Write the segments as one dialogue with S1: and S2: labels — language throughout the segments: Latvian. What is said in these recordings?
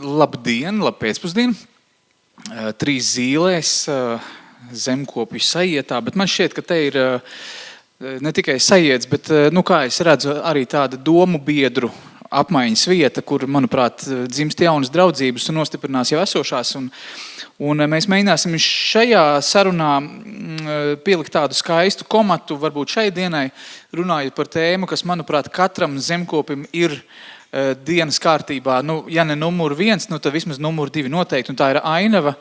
S1: Labdien, labpēcpusdien. 3 zīlēs zemkopju sajietā, bet man šķiet, ka te ir ne tikai sajiets, bet, kā es redzu, arī tāda domu biedru apmaiņas vieta, kur, manuprāt, dzimst jaunas draudzības un nostiprinās jau esošās. Un mēs mēģināsim šajā sarunā pielikt tādu skaistu komatu, varbūt šai dienai, runājot par tēmu, kas, manuprāt, katram zemkopim ir dienas kārtībā, ja ne numur 1, tad vismaz numur 2 noteikti, un tā ir ainava,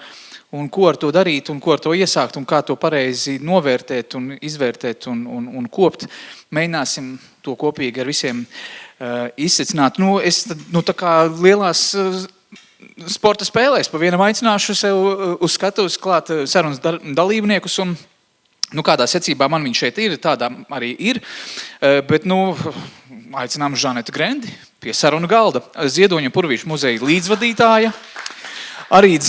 S1: un ko ar to darīt, un ko ar to iesākt, un kā to pareizi novērtēt un izvērtēt un kopt. Mēģināsim to kopīgi ar visiem izsecināt. Es tā kā lielās sporta spēlēs pa vienam aicināšu sev uz skatuves klāt sarunas dalībniekus, un kādā secībā man viņš šeit ir, tādā arī ir, bet aicinām Žanetu Grendi pie sarunu galda, Ziedoņa Purvīša muzeja līdzvadītāja, arī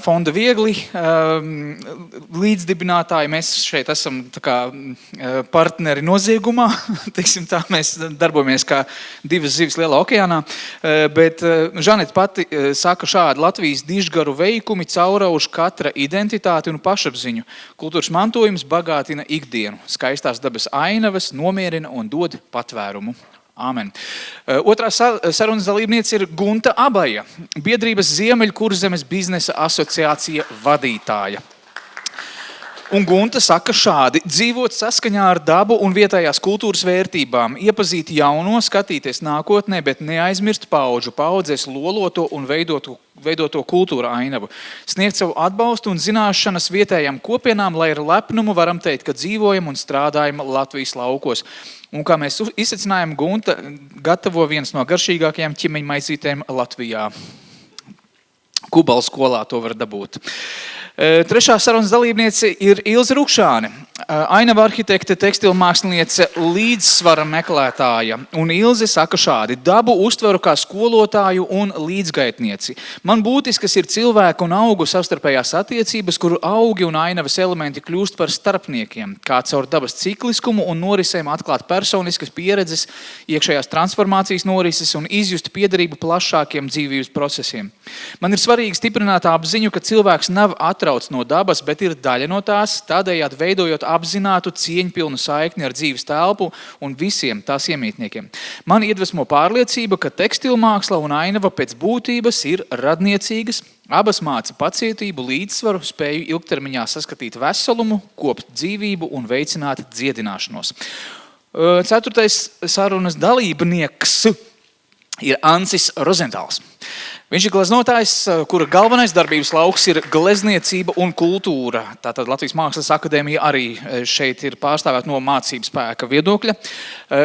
S1: Fonda Viegli līdzdibinātāji. Mēs šeit esam tā kā partneri noziegumā, teiksim tā, mēs darbojamies kā 2 zivis lielā okeānā, bet Žaneta pati saka šādi: Latvijas dižgaru veikumi caurauž katra identitāti un pašapziņu. Kultūras mantojums bagātina ikdienu. Skaistās dabas ainavas nomierina un dod patvērumu. Āmen. Otrā sarunas dalībniece ir Gunta Abaja, biedrības Ziemeļkurzemes biznesa asociācija vadītāja. Un Gunta saka šādi: dzīvot saskaņā ar dabu un vietējās kultūras vērtībām, iepazīt jauno, skatīties nākotnē, bet neaizmirst paudzēs loloto un veidoto kultūra ainavu. Sniegt savu atbalstu un zināšanas vietējām kopienām, lai ar lepnumu varam teikt, ka dzīvojam un strādājam Latvijas laukos. Un kā mēs izsecinājām, Gunta gatavo viens no garšīgākajām ķimeņa maizītēm Latvijā. Kubala skolā to var dabūt. Trešā sarunas dalībniece ir Ilze Rukšāne, ainava arhitekte, tekstilmāksliniece, līdzsvara meklētāja. Un Ilze saka šādi: dabu uztveru kā skolotāju un līdzgaitnieci. Man būtiskas ir cilvēku un augu savstarpējās attiecības, kuru augi un ainavas elementi kļūst par starpniekiem, kā caur dabas cikliskumu un norisēm atklāt personiskas pieredzes, iekšējās transformācijas norises un izjust piederību plašākiem dzīvības procesiem. Man ir svarīgi stiprināt apziņu, ka cilvēks nav atrauc no dabas, bet ir daļa no tās, tādējādi veidojot apzinātu cieņpilnu saikni ar dzīves telpu un visiem tās iemītniekiem. Man iedvesmo pārliecība, ka tekstilmāksla un ainava pēc būtības ir radniecīgas, abas māca pacietību, līdzsvaru, spēju ilgtermiņā saskatīt veselumu, kopt dzīvību un veicināt dziedināšanos. 4. sarunas dalībnieks ir Ancis Rozentāls. Viņš ir gleznotājs, kura galvenais darbības lauks ir glezniecība un kultūra. Tātad Latvijas Mākslas akadēmija arī šeit ir pārstāvēta no mācību spēka viedokļa.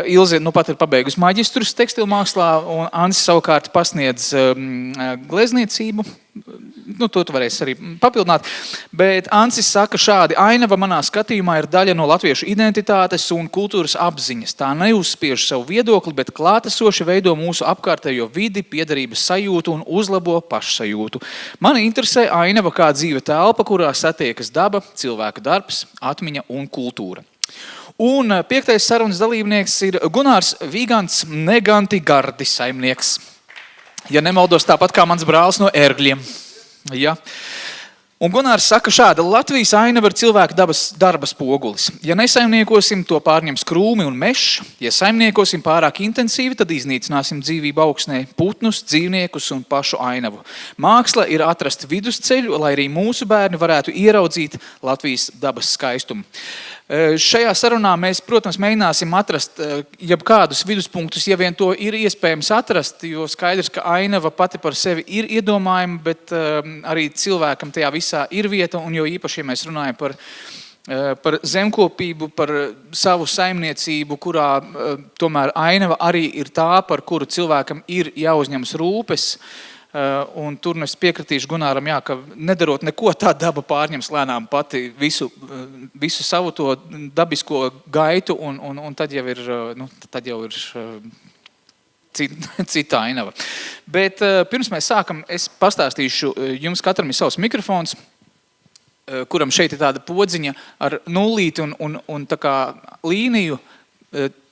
S1: Ilze pat ir pabeigusi maģistrus tekstilmākslā, un Ansis savukārt pasniedz glezniecību. To tu varēsi arī papildināt. Bet Ancis saka šādi: ainava manā skatījumā ir daļa no latviešu identitātes un kultūras apziņas. Tā neuzspiež savu viedokli, bet klātesoši veido mūsu apkārtējo vidi, piederības sajūtu un uzlabo pašsajūtu. Mani interesē ainava kā dzīve telpa, kurā satiekas daba, cilvēka darbs, atmiņa un kultūra. Un 5. sarunas dalībnieks ir Gunārs Vīgants, Neganti Gardi saimnieks. Ja nemaldos, tāpat kā mans brālis no Ērgļiem. Ja. Un Gunārs saka šādi: Latvijas ainava ir cilvēka darba spogulis. Ja nesaimniekosim, to pārņems krūmi un mežs. Ja saimniekosim pārāk intensīvi, tad iznīcināsim dzīvību augsnē, putnus, dzīvniekus un pašu ainavu. Māksla ir atrast vidusceļu, lai arī mūsu bērni varētu ieraudzīt Latvijas dabas skaistumu. Šajā sarunā mēs, protams, mēģināsim atrast jebkādus viduspunktus, ja vien to ir iespējams atrast, jo skaidrs, ka ainava pati par sevi ir iedomājama, bet arī cilvēkam tajā visā ir vieta, un jo īpaši, ja mēs runājam par zemkopību, par savu saimniecību, kurā tomēr ainava arī ir tā, par kuru cilvēkam ir jāuzņemas rūpes. Un tur es piekritīšu Gunāram, ka nedarot neko, tā daba pārņems lēnām pati visu savu to dabisko gaitu, un tad jau ir cita ainava. Bet pirms mēs sākam, es pastāstīšu, jums katram ir savs mikrofons, kuram šeit ir tāda podziņa ar nullīti un tā kā līniju.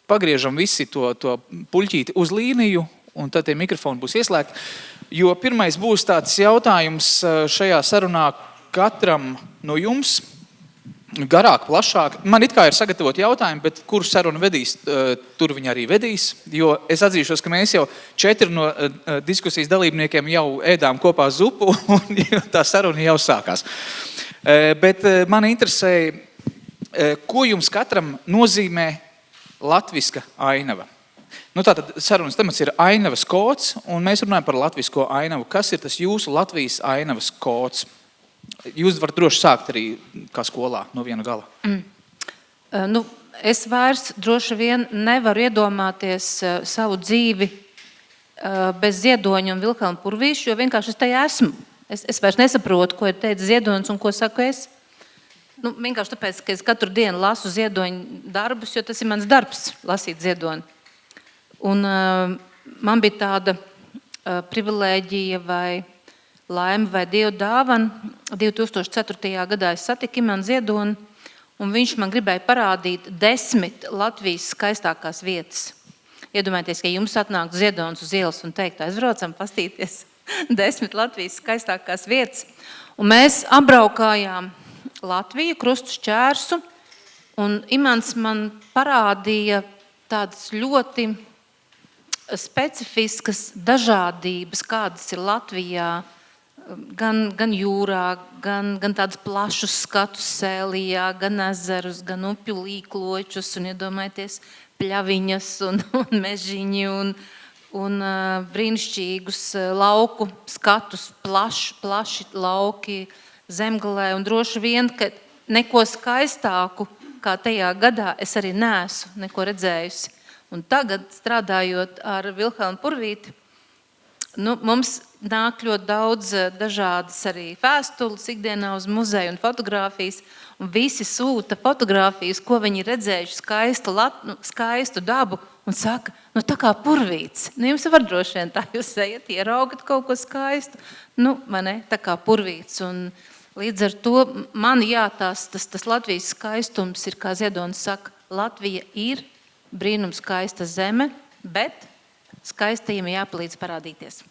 S1: Pagriežam visi to puļķīti uz līniju, un tad tie mikrofoni būs ieslēgti. Jo pirmais būs tāds jautājums šajā sarunā katram no jums, garāk, plašāk. Man it kā ir sagatavot jautājumi, bet kuru sarunu vedīs, tur viņi arī vedīs. Jo es atzīšos, ka mēs jau 4 no diskusijas dalībniekiem jau ēdām kopā zupu, un tā saruna jau sākās. Bet mani interesē, ko jums katram nozīmē latviska ainava? Tātad sarunas temats ir ainavas kods, un mēs runājam par latvisko ainavu. Kas ir tas jūsu Latvijas ainavas kods? Jūs varat droši sākt arī kā skolā no viena gala.
S2: Es vairs droši vien nevaru iedomāties savu dzīvi bez Ziedoņa un Vilhelma Purvīša, jo vienkārši es tajā esmu. Es vairs nesaprotu, ko ir teicis Ziedonis un ko saku es. Vienkārši tāpēc, ka es katru dienu lasu Ziedoņa darbus, jo tas ir mans darbs, lasīt Ziedoni. Un man bija tāda privilēģija vai laime vai Dieva dāvana. 2004. gadā es satiku Imanu Ziedoni, un viņš man gribēja parādīt 10 Latvijas skaistākās vietas. Iedomājieties, ka jums atnāktu Ziedonis uz ielas un teikt, aizbraucam pastīties 10 Latvijas skaistākās vietas. Un mēs apbraukājām Latviju, krustu šķērsu, un Imants man parādīja tādas ļoti specifiskas dažādības, kādas ir Latvijā, gan jūrā, gan tādus plašus skatus Sēlijā, gan ezerus, gan upju līkločus, un iedomājieties pļaviņas un mežiņi un brīnišķīgus lauku skatus, plaši lauki Zemgalē, un droši vien, ka neko skaistāku, kā tajā gadā, es arī neesmu neko redzējusi. Un tagad, strādājot ar Vilhelmu Purvīti, mums nāk ļoti daudz dažādas arī vēstules ikdienā uz muzeju un fotogrāfijas, un visi sūta fotogrāfijas, ko viņi ir redzējuši skaistu dabu, un saka, tā kā Purvīts. Jums var droši vien tā, jūs ejat, ieraugat kaut ko skaistu, tā kā Purvīts. Un līdz ar to man tas Latvijas skaistums ir, kā Ziedonis saka, Latvija ir brīnums skaista zeme, bet skaistajiem jāpalīdz parādīties.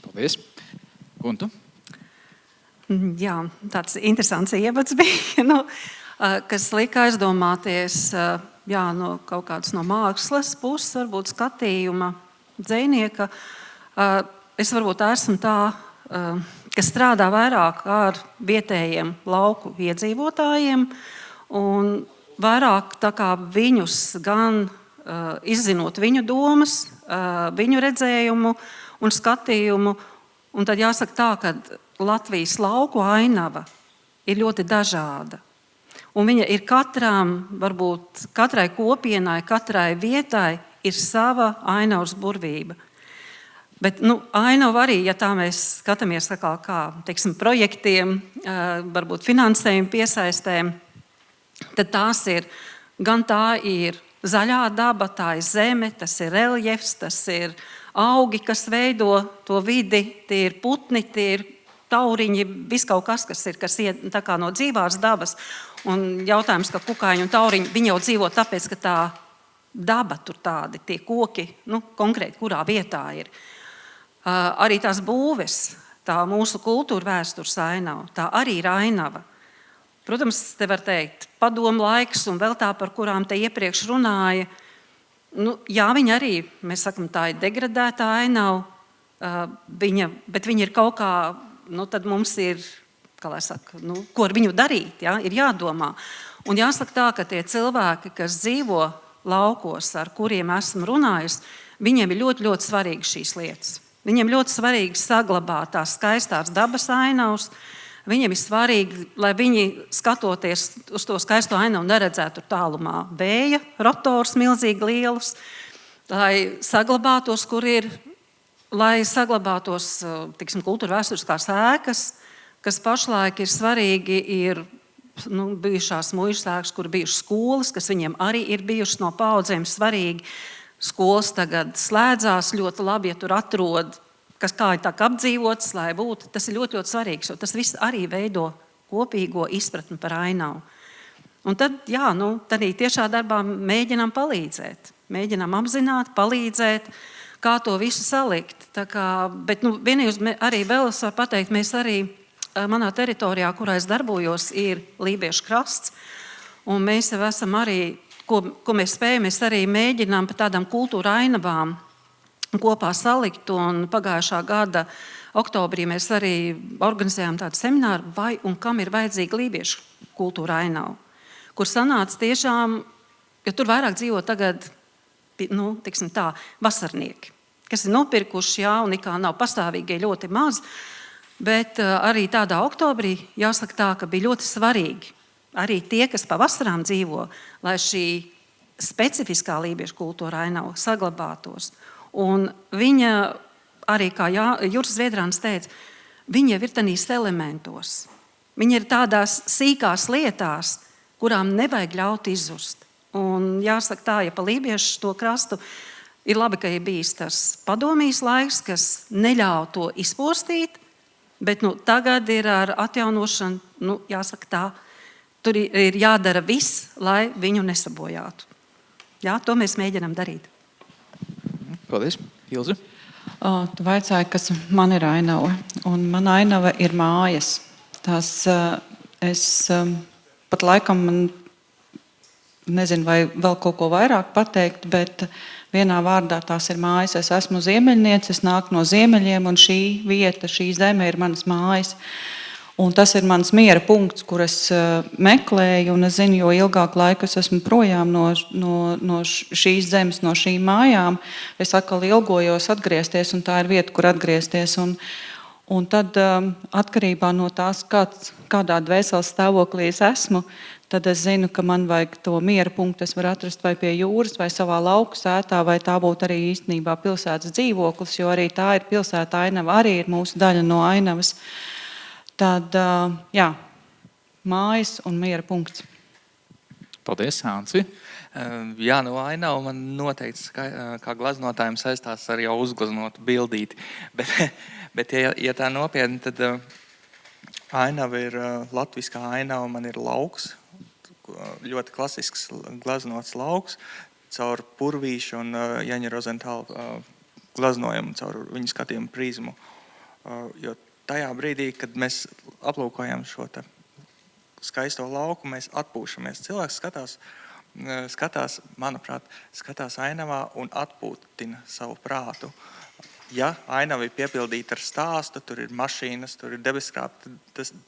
S1: Paldies. Guntu?
S3: Jā, tāds interesants ievads bija, kas lika aizdomāties no kaut kādas no mākslas puses, varbūt skatījuma dzejnieka. Es varbūt esmu tā, kas strādā vairāk ar vietējiem lauku iedzīvotājiem un vairāk tā kā viņus gan izzinot viņu domas, viņu redzējumu un skatījumu. Un tad jāsaka tā, ka Latvijas lauku ainava ir ļoti dažāda. Un viņa ir varbūt katrai kopienai, katrai vietai ir sava ainavas burvība. Bet ainava arī, ja tā mēs skatāmies kā teiksim, projektiem, varbūt finansējumu piesaistēm, tad tā ir zaļā daba, tā ir zeme, tas ir reljefs, tas ir augi, kas veido to vidi, tie ir putni, tie ir tauriņi, viss kaut kas ir tā kā no dzīvās dabas. Un jautājums, ka kukaiņi un tauriņi, viņi jau dzīvo tāpēc, ka tā daba tur tādi, tie koki, konkrēti kurā vietā ir. Arī tās būves, tā mūsu kultūra vēstures ainava, tā arī ir ainava. Protams, te var teikt, padomu laiks un vēl tā, par kurām te iepriekš runāja. Jā, viņa arī, mēs sakam, tā ir degradēta ainava, bet viņa ir kaut kā, tad mums ir, kā lai saka, ko ar viņu darīt, ja? Ir jādomā. Un jāsaka tā, ka tie cilvēki, kas dzīvo laukos, ar kuriem esmu runājusi, viņiem ir ļoti, ļoti svarīgi šīs lietas. Viņiem ļoti svarīgi saglabāt tās skaistās dabas ainavas. Viņiem ir svarīgi, lai viņi skatoties uz to skaisto ainavu neredzētu tālumā vēja rotors milzīgi lielus, lai saglabātos, tiksim, kultūra vēsturiskās ēkas, kas pašlaik ir svarīgi, ir bijušās muižas ēkas, kur bijušas skolas, kas viņiem arī ir bijušas no paudzēm svarīgi. Skolas tagad slēdzās ļoti labi, ja tur atrod kā ir tā apdzīvots, lai būtu, tas ir ļoti, ļoti svarīgs, jo tas viss arī veido kopīgo izpratni par ainavu. Un tad, tad tiešā darbā mēģinām palīdzēt, mēģinām apzināt, palīdzēt, kā to visu salikt. Bet vienīgais arī vēl es varu pateikt, mēs arī manā teritorijā, kurā es darbojos, ir Lībiešu krasts. Un mēs jau esam arī, ko mēs spējam, mēs arī mēģinām par tādām kultūra ainavām kopā salikt. Un pagājušā gada oktobrī mēs arī organizējām tādu semināru, vai un kam ir vajadzīga lībiešu kultūra ainava, kur sanāca tiešām, jo tur vairāk dzīvo tagad, tiksim tā, vasarnieki, kas ir nopirkuši, un nekā nav pastāvīgie ļoti maz, bet arī tādā oktobrī jāsaka tā, ka bija ļoti svarīgi arī tie, kas pa vasarām dzīvo, lai šī specifiskā lībiešu kultūra ainava saglabātos. Un viņa arī, kā Juris Zviedrāns teica, viņa jau ir tanīs elementos. Viņa ir tādās sīkās lietās, kurām nevajag ļaut izzust. Un jāsaka tā, ja pa lībiešu to krastu ir labi, ka ir bijis tas padomijas laiks, kas neļauj to izpostīt, bet tagad ir ar atjaunošanu, jāsaka tā, tur ir jādara viss, lai viņu nesabojātu. Jā, to mēs mēģinām darīt.
S1: Paldies. Ilze?
S4: Tu vaicāji, kas man ir ainava. Un man ainava ir mājas. Tās es pat laikam nezinu, vai vēl kaut ko vairāk pateikt, bet vienā vārdā tās ir mājas. Es esmu ziemeļniece, es nāku no ziemeļiem, un šī vieta, šī zeme ir manas mājas. Un tas ir mans miera punkts, kur es meklēju, un es zinu, jo ilgāku laiku es esmu projām no šīs zemes, no šīm mājām, es atkal ilgojos atgriezties, un tā ir vieta, kur atgriezties. Un tad atkarībā no tās, kādā dvēseles stāvoklī es esmu, tad es zinu, ka man vajag to miera punktu, es varu atrast vai pie jūras, vai savā lauku sētā, vai tā būtu arī īstenībā pilsētas dzīvoklis, jo arī tā ir pilsēta ainava, arī ir mūsu daļa no ainavas. Tad, jā, mājas un miera punkts.
S1: Paldies, Hanci.
S5: Jā, ainava man noteikti kā glaznotājiem saistās ar jau uzglaznotu bildīti. Bet ja tā nopietni, tad ainava ir latviskā ainava, man ir lauks, ļoti klasisks glaznots lauks, caur Purvīšu un Jaņa Rozentāla glaznojumu, caur viņu skatījumu prizmu. Jo tajā brīdī, kad mēs aplūkojam šo skaisto lauku, mēs atpūšamies. Cilvēks skatās, manuprāt, skatās ainavā un atpūtina savu prātu. Ja ainava ir piepildīta ar stāstu, tur ir mašīnas, tur ir debeskrāpji,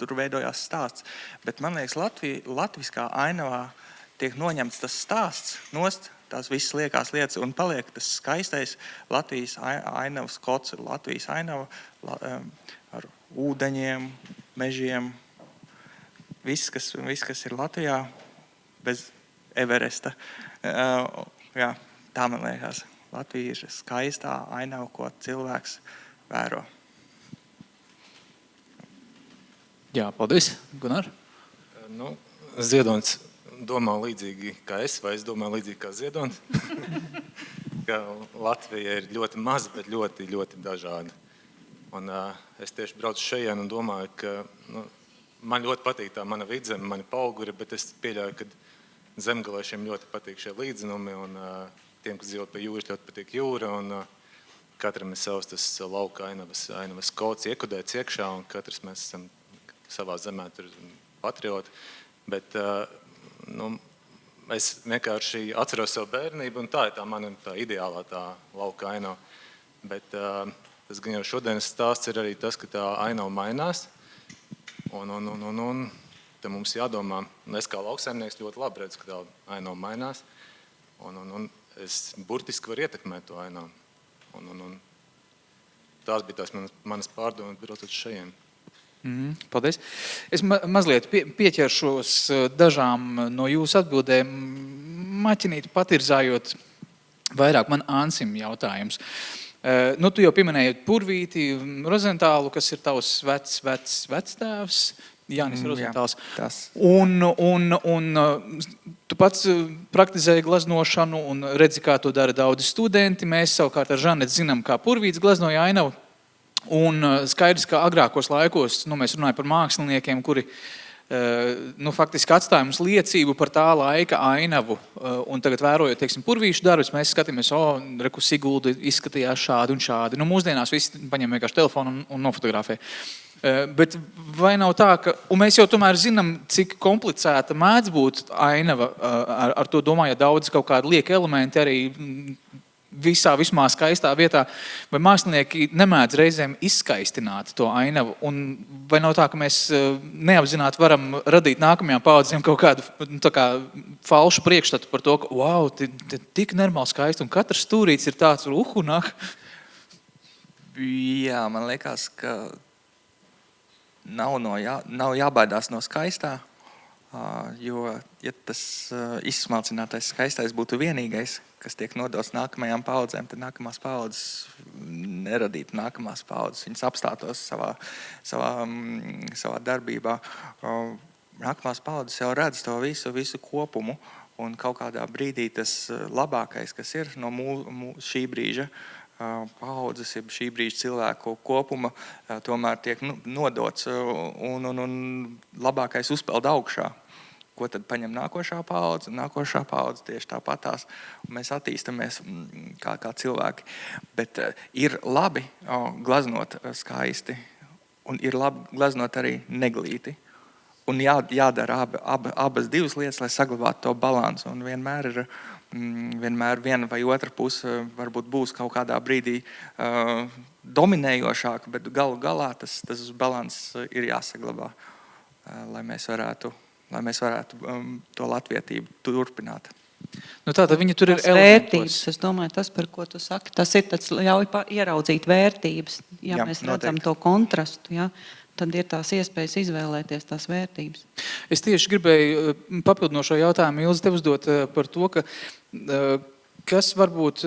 S5: tur veidojās stāsts. Bet man liekas, latviskā ainavā tiek noņemts tas stāsts nost, tās visas liekās lietas, un paliek tas skaistais Latvijas ainavas kods, Latvijas ainava ar ūdeņiem, mežiem, viss, kas ir Latvijā, bez Everesta. Jā, tā man liekas. Latvija ir skaistā ainava, ko cilvēks vēro.
S1: Jā, paldies. Gunār?
S6: Ziedonis domā līdzīgi kā es, vai es domāju līdzīgi kā Ziedonis? Ka Latvija ir ļoti maza, bet ļoti, ļoti dažāda. Un es tieši braucu šajien un domāju, ka man ļoti patīk tā mana vidzeme, mani pauguri, bet es pieļauju, ka zemgaliešiem ļoti patīk šie līdzinumi, un tiem, kas dzīvo pie jūras, ļoti patīk jūra, un katram ir savs tas lauka ainavas kods iekodēts iekšā, un katrs mēs esam savā zemē tur patrioti. Bet es vienkārši atceros savu bērnību, un tā ir tā mana ideālā tā lauka ainava. Bet tas gan jau šodienas stāsts ir arī tas, ka tā ainava mainās, un te mums jādomā, un es kā lauksaimnieks ļoti labi redzu, ka tā ainava mainās, un es burtiski varu ietekmēt to ainavu. Un tās bija tās manas pārdomas, braucot šajien.
S1: Paldies. Es mazliet pieķeršos dažām no jūsu atbildēm, maķinīt patirzājot vairāk man Ansim jautājums. Tu jau pieminēji Purvīti, Rozentālu, kas ir tavs vectēvs, Jānis Rozentāls. Un tu pats praktizēji glaznošanu un redzi, kā to dara daudzi studenti. Mēs savukārt ar Žanetu zinām, kā Purvītis glaznoja ainavu. Un skaidrs, ka agrākos laikos mēs runājam par māksliniekiem, kuri faktiski atstāja mums liecību par tā laika ainavu. Un tagad vērojot, teiksim, purvīšu darbus, mēs skatāmies, reku Sigulda izskatījās šādi un šādi. Mūsdienās visi paņem vienkārši telefonu un nofotografē. Bet vai nav tā, ka, un mēs jau tomēr zinām, cik komplicēta mēdz būt ainava, ar to domāju, ja daudz kaut kādi lieki elementi arī vismā skaistā vietā, vai mākslinieki nemēdz reizēm izskaistināt to ainavu, un vai nav tā, ka mēs neapzināti varam radīt nākamajām paudzēm kaut kādu falšu priekšstatu par to, ka, wow, tik normāli skaisti, un katrs stūrīts ir tāds, nāk.
S5: Jā, man liekas, ka nav jābaidās no skaistā, jo, ja tas izsmalcinātais skaistais būtu vienīgais, kas tiek nodots nākamajām paudzēm, tad nākamās paudzes neradītu nākamās paudzes. Viņas apstātos savā darbībā. Nākamās paudzes jau redz to visu kopumu, un kaut kādā brīdī tas labākais, kas ir no šī brīža paudzes, šī brīža cilvēku kopuma, tomēr tiek nodots un labākais uzpeld augšā. Ko tad paņem nākošā paudze? Nākošā paudze tieši tāpatās. Mēs attīstamies kā cilvēki. Bet ir labi glaznot skaisti, un ir labi glaznot arī neglīti. Un jādara abas divas lietas, lai saglabātu to balansu. Un vienmēr viena vai otra puse varbūt būs kaut kādā brīdī dominējošāka, bet galu galā tas balans ir jāsaglabā, lai mēs varētu to latvietību turpināt.
S1: Tātad viņa tur ir
S4: vērtības. Es domāju, tas, par ko tu saki, tas ir tāds ļauj ieraudzīt vērtības. Ja mēs redzam to kontrastu, tad ir tās iespējas izvēlēties tās vērtības.
S1: Es tieši gribēju papildinošo jautājumu Ilzi tev uzdot par to, ka kas varbūt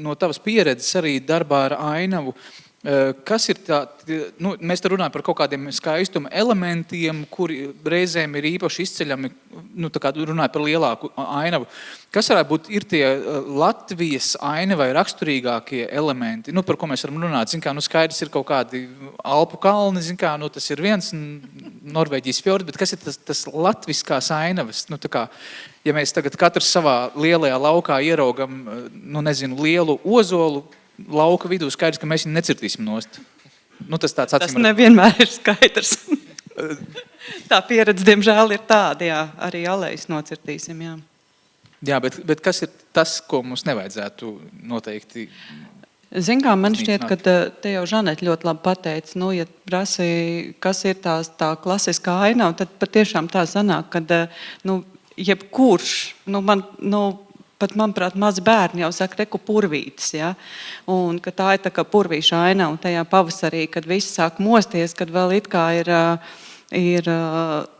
S1: no tavas pieredzes arī darbā ar ainavu, kas ir tā, mēs te runājam par kaut kādiem skaistuma elementiem, kuri reizēm ir īpaši izceļami, runājot par lielāku ainavu. Kas varētu būt ir tie Latvijas ainavai raksturīgākie elementi, par ko mēs varam runāt? Skaidrs ir kaut kādi Alpu kalni, tas ir viens Norvēģijas fjords, bet kas ir tas latviskās ainavas? Ja mēs tagad katrs savā lielajā laukā ieraugam, lielu ozolu, lauka vidū skaidrs, ka mēs viņu necirtīsim nost. Tas
S4: nevienmēr ir skaidrs. Tā pieredze, diemžēl, ir tāda, arī alejas nocirtīsim,
S1: Jā, bet kas ir tas, ko mums nevajadzētu noteikti?
S4: Man šķiet, ka te jau Žanete ļoti labi pateica, ja prasīja, kas ir tā klasiskā ainava, tad patiešām tā sanāk, kad jebkurš, pat, manuprāt, mazi bērni jau saka, reku purvītis, un ka tā ir tā kā purvīša aina, un tajā pavasarī, kad visi sāk mosties, kad vēl it kā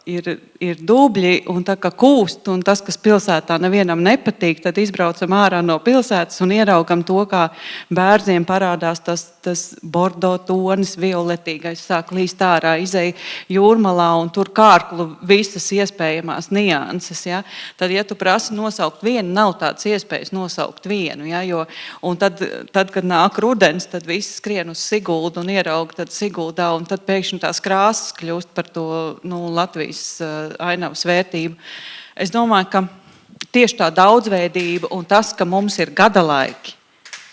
S4: ir dubļi un tā kā kūst, un tas, kas pilsētā nevienam nepatīk, tad izbraucam ārā no pilsētas un ieraugam to, kā bērziem parādās tas bordo tonis, violetīgais, sāk līst ārā, izej jūrmalā un tur kārklu visas iespējamās nianses. Tad, ja tu prasi nosaukt vienu, nav tāds iespējas nosaukt vienu. Un tad, kad nāk rudens, tad visi skrien uz Siguldu un ieraug tad Siguldā, un tad pēkšņi tās krāsas kļūst par to Latvijas ainavas vērtību. Es domāju, ka tieši tā daudzveidība un tas, ka mums ir gadalaiki,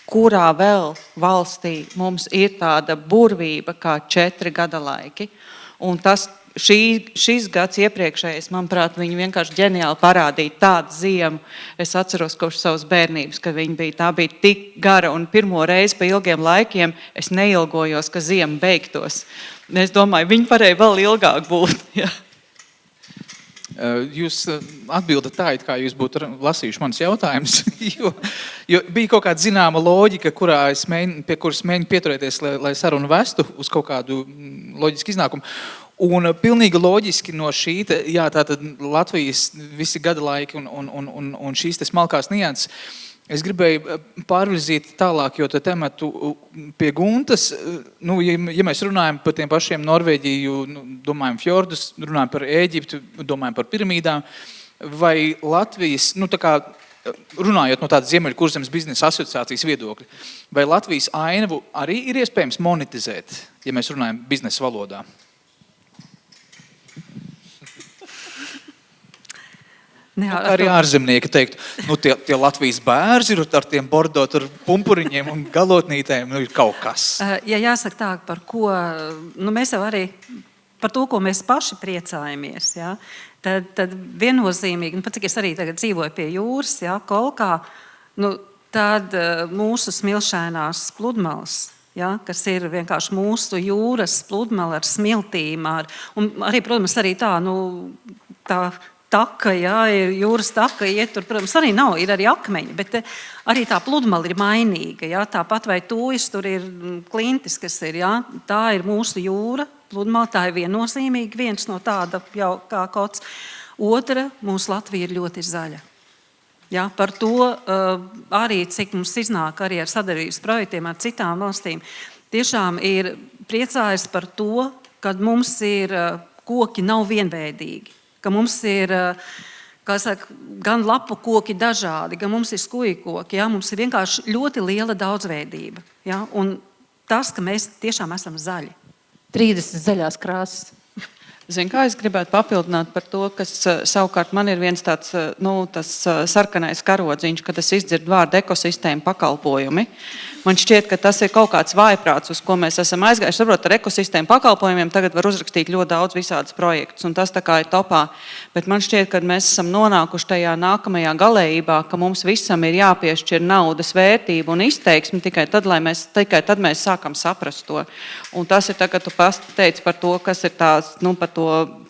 S4: kurā vēl valstī mums ir tāda burvība kā 4 gadalaiki, un šis gads iepriekšējais, manuprāt, viņi vienkārši ģeniāli parādīja tādu ziemu. Es atceros kopš savas bērnības, ka tā bija tik gara, un pirmo reizi pa ilgiem laikiem es neilgojos, ka ziema beigtos. Es domāju, viņi varēja vēl ilgāk būt.
S1: Jūs atbildat tā, kā jūs būtu lasījuši manas jautājumus, jo bija kaut kāda zināma loģika, pie kuras mēģinu pieturēties, lai sarunu vestu uz kaut kādu loģisku iznākumu. Un pilnīgi loģiski no šī, tātad Latvijas visi gadalaiki un šīs smalkās nianses, es gribēju pārvirzīt tālāk, jo tematu pie Guntas, ja mēs runājam par tiem pašiem Norvēģiju, domājam fjordus, runājam par Ēģiptu, domājam par piramīdām, vai Latvijas, runājot no tādas Ziemeļkurzemes biznesa asociācijas viedokļa, vai Latvijas ainavu arī ir iespējams monetizēt, ja mēs runājam biznesa valodā? Arī ārzemnieki teiktu, tie Latvijas bērzi ir ar tiem bordo pumpuriņiem un galotnītēm, ir kaut kas.
S3: Ja jāsaka tā, par ko, mēs jau arī par to, ko mēs paši priecājamies, ja, tad viennozīmīgi, pat cik es arī tagad dzīvoju pie jūras, ja, Kolkā, tad mūsu smilšainās pludmales, ja, kas ir vienkārši mūsu jūras pludmale ar smiltīm, un arī, protams, arī tā taka, ja, ir jūras taka, iet tur, protams, arī nav, ir arī akmeņi, bet arī tā pludmale ir mainīga, ja, tāpat vai tūjas, tur ir klintis, kas ir, ja, tā ir mūsu jūra, pludmale, tā ir viennozīmīgi viens no tāda jau kā kods. Otra, mūsu Latvija ir ļoti zaļa. Ja, par to arī, cik mums iznāk arī ar sadarbības projektiem ar citām valstīm, tiešām ir priecājas par to, kad mums ir koki nav vienveidīgi. Ka mums ir gan lapu koki dažādi, gan mums ir skuju koki. Ja? Mums ir vienkārši ļoti liela daudzveidība. Ja? Un tas, ka mēs tiešām esam zaļi.
S2: 30 zaļās krāsas.
S4: Zin, kā es gribētu papildināt par to, kas savukārt man ir viens tāds tas sarkanais karodziņš, kad es izdzirdu vārdu ekosistēma pakalpojumi. Man šķiet, ka tas ir kaut kāds vājprāts, uz ko mēs esam aizgājuši. Saprot, ar ekosistēmu pakalpojumiem tagad var uzrakstīt ļoti daudz visādus projektus, un tas tā kā ir topā. Bet man šķiet, ka mēs esam nonākuši tajā nākamajā galējībā, ka mums visam ir jāpiešķir naudas vērtība un izteiksme tikai tad mēs sākam saprast to. Un tas ir tā, ka tu teici par to, kas ir tās,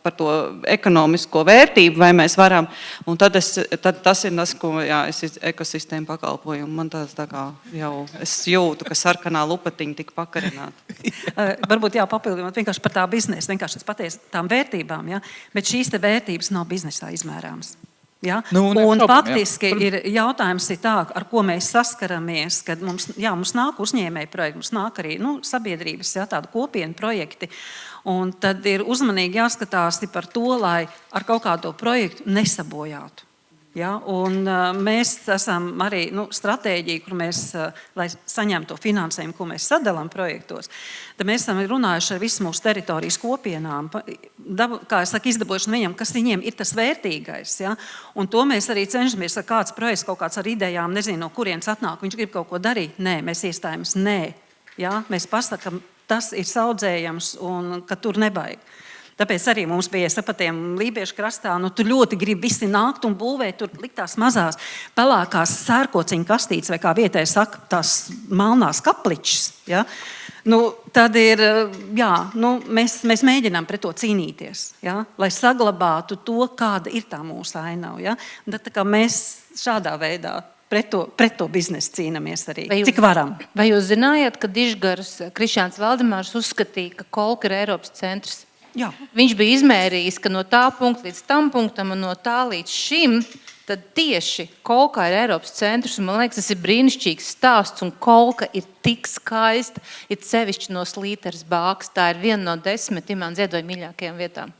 S4: par to ekonomisko vērtību, vai mēs varam, un tad tas ir tas, ko, es ekosistēmu pakalpojumu. Man tāds tā kā jau, es jūtu, ka sarkanā lupatiņa tika pakarināta.
S3: Varbūt papildinot vienkārši par tā biznesa, vienkārši es pateicu tām vērtībām, ja? Bet šīs te vērtības nav biznesā izmērāmas. Ja? Un faktiski ir jautājums ir tā, ar ko mēs saskaramies, kad mums nāk uzņēmēji projekti, mums nāk arī sabiedrības, tādi kopienu projekti, un tad ir uzmanīgi jāskatās par to, lai ar kaut kādu projektu nesabojātu. Ja, un mēs esam arī stratēģija, kur mēs, lai saņemtu to finansējumu, ko mēs sadalām projektos, tad mēs esam runājuši ar visu mūsu teritorijas kopienām, kā es saku, izdabojuši no viņiem, kas viņiem ir tas vērtīgais. Ja? Un to mēs arī cenšamies, ar kāds projekts, kaut kāds ar idejām, nezinu, no kurienes atnāk, viņš grib kaut ko darīt, nē, mēs iestājamies, nē. Ja? Mēs pasakam, tas ir saudzējams un ka tur nebaig. Tāpēc arī mums bija sapatiem Lībiešu krastā, tur ļoti grib visi nākt un būvēt, tur likt tās mazās pelēkās sērkociņu kastītes, vai kā vietēji saka, tās melnās kapličas. Ja? Tad ir, mēs mēģinām pret to cīnīties, ja? Lai saglabātu to, kāda ir tā mūsu ainava. Ja? Tad tā kā mēs šādā veidā pret to biznesu cīnāmies arī, cik varam.
S2: Vai jūs zinājāt, ka Dižgars Krišjāns Valdemārs uzskatīja, ka Kolka ir Eiropas centrs?
S3: Jā.
S2: Viņš bija izmērījis, ka no tā punkta līdz tam punktam un no tā līdz šim, tad tieši Kolka ir Eiropas centrs, un man liekas, tas ir brīnišķīgs stāsts, un Kolka ir tik skaista, ir sevišķi no Slīteres bāks, tā ir viena no 10 Imants Ziedoņa mīļākajām vietām.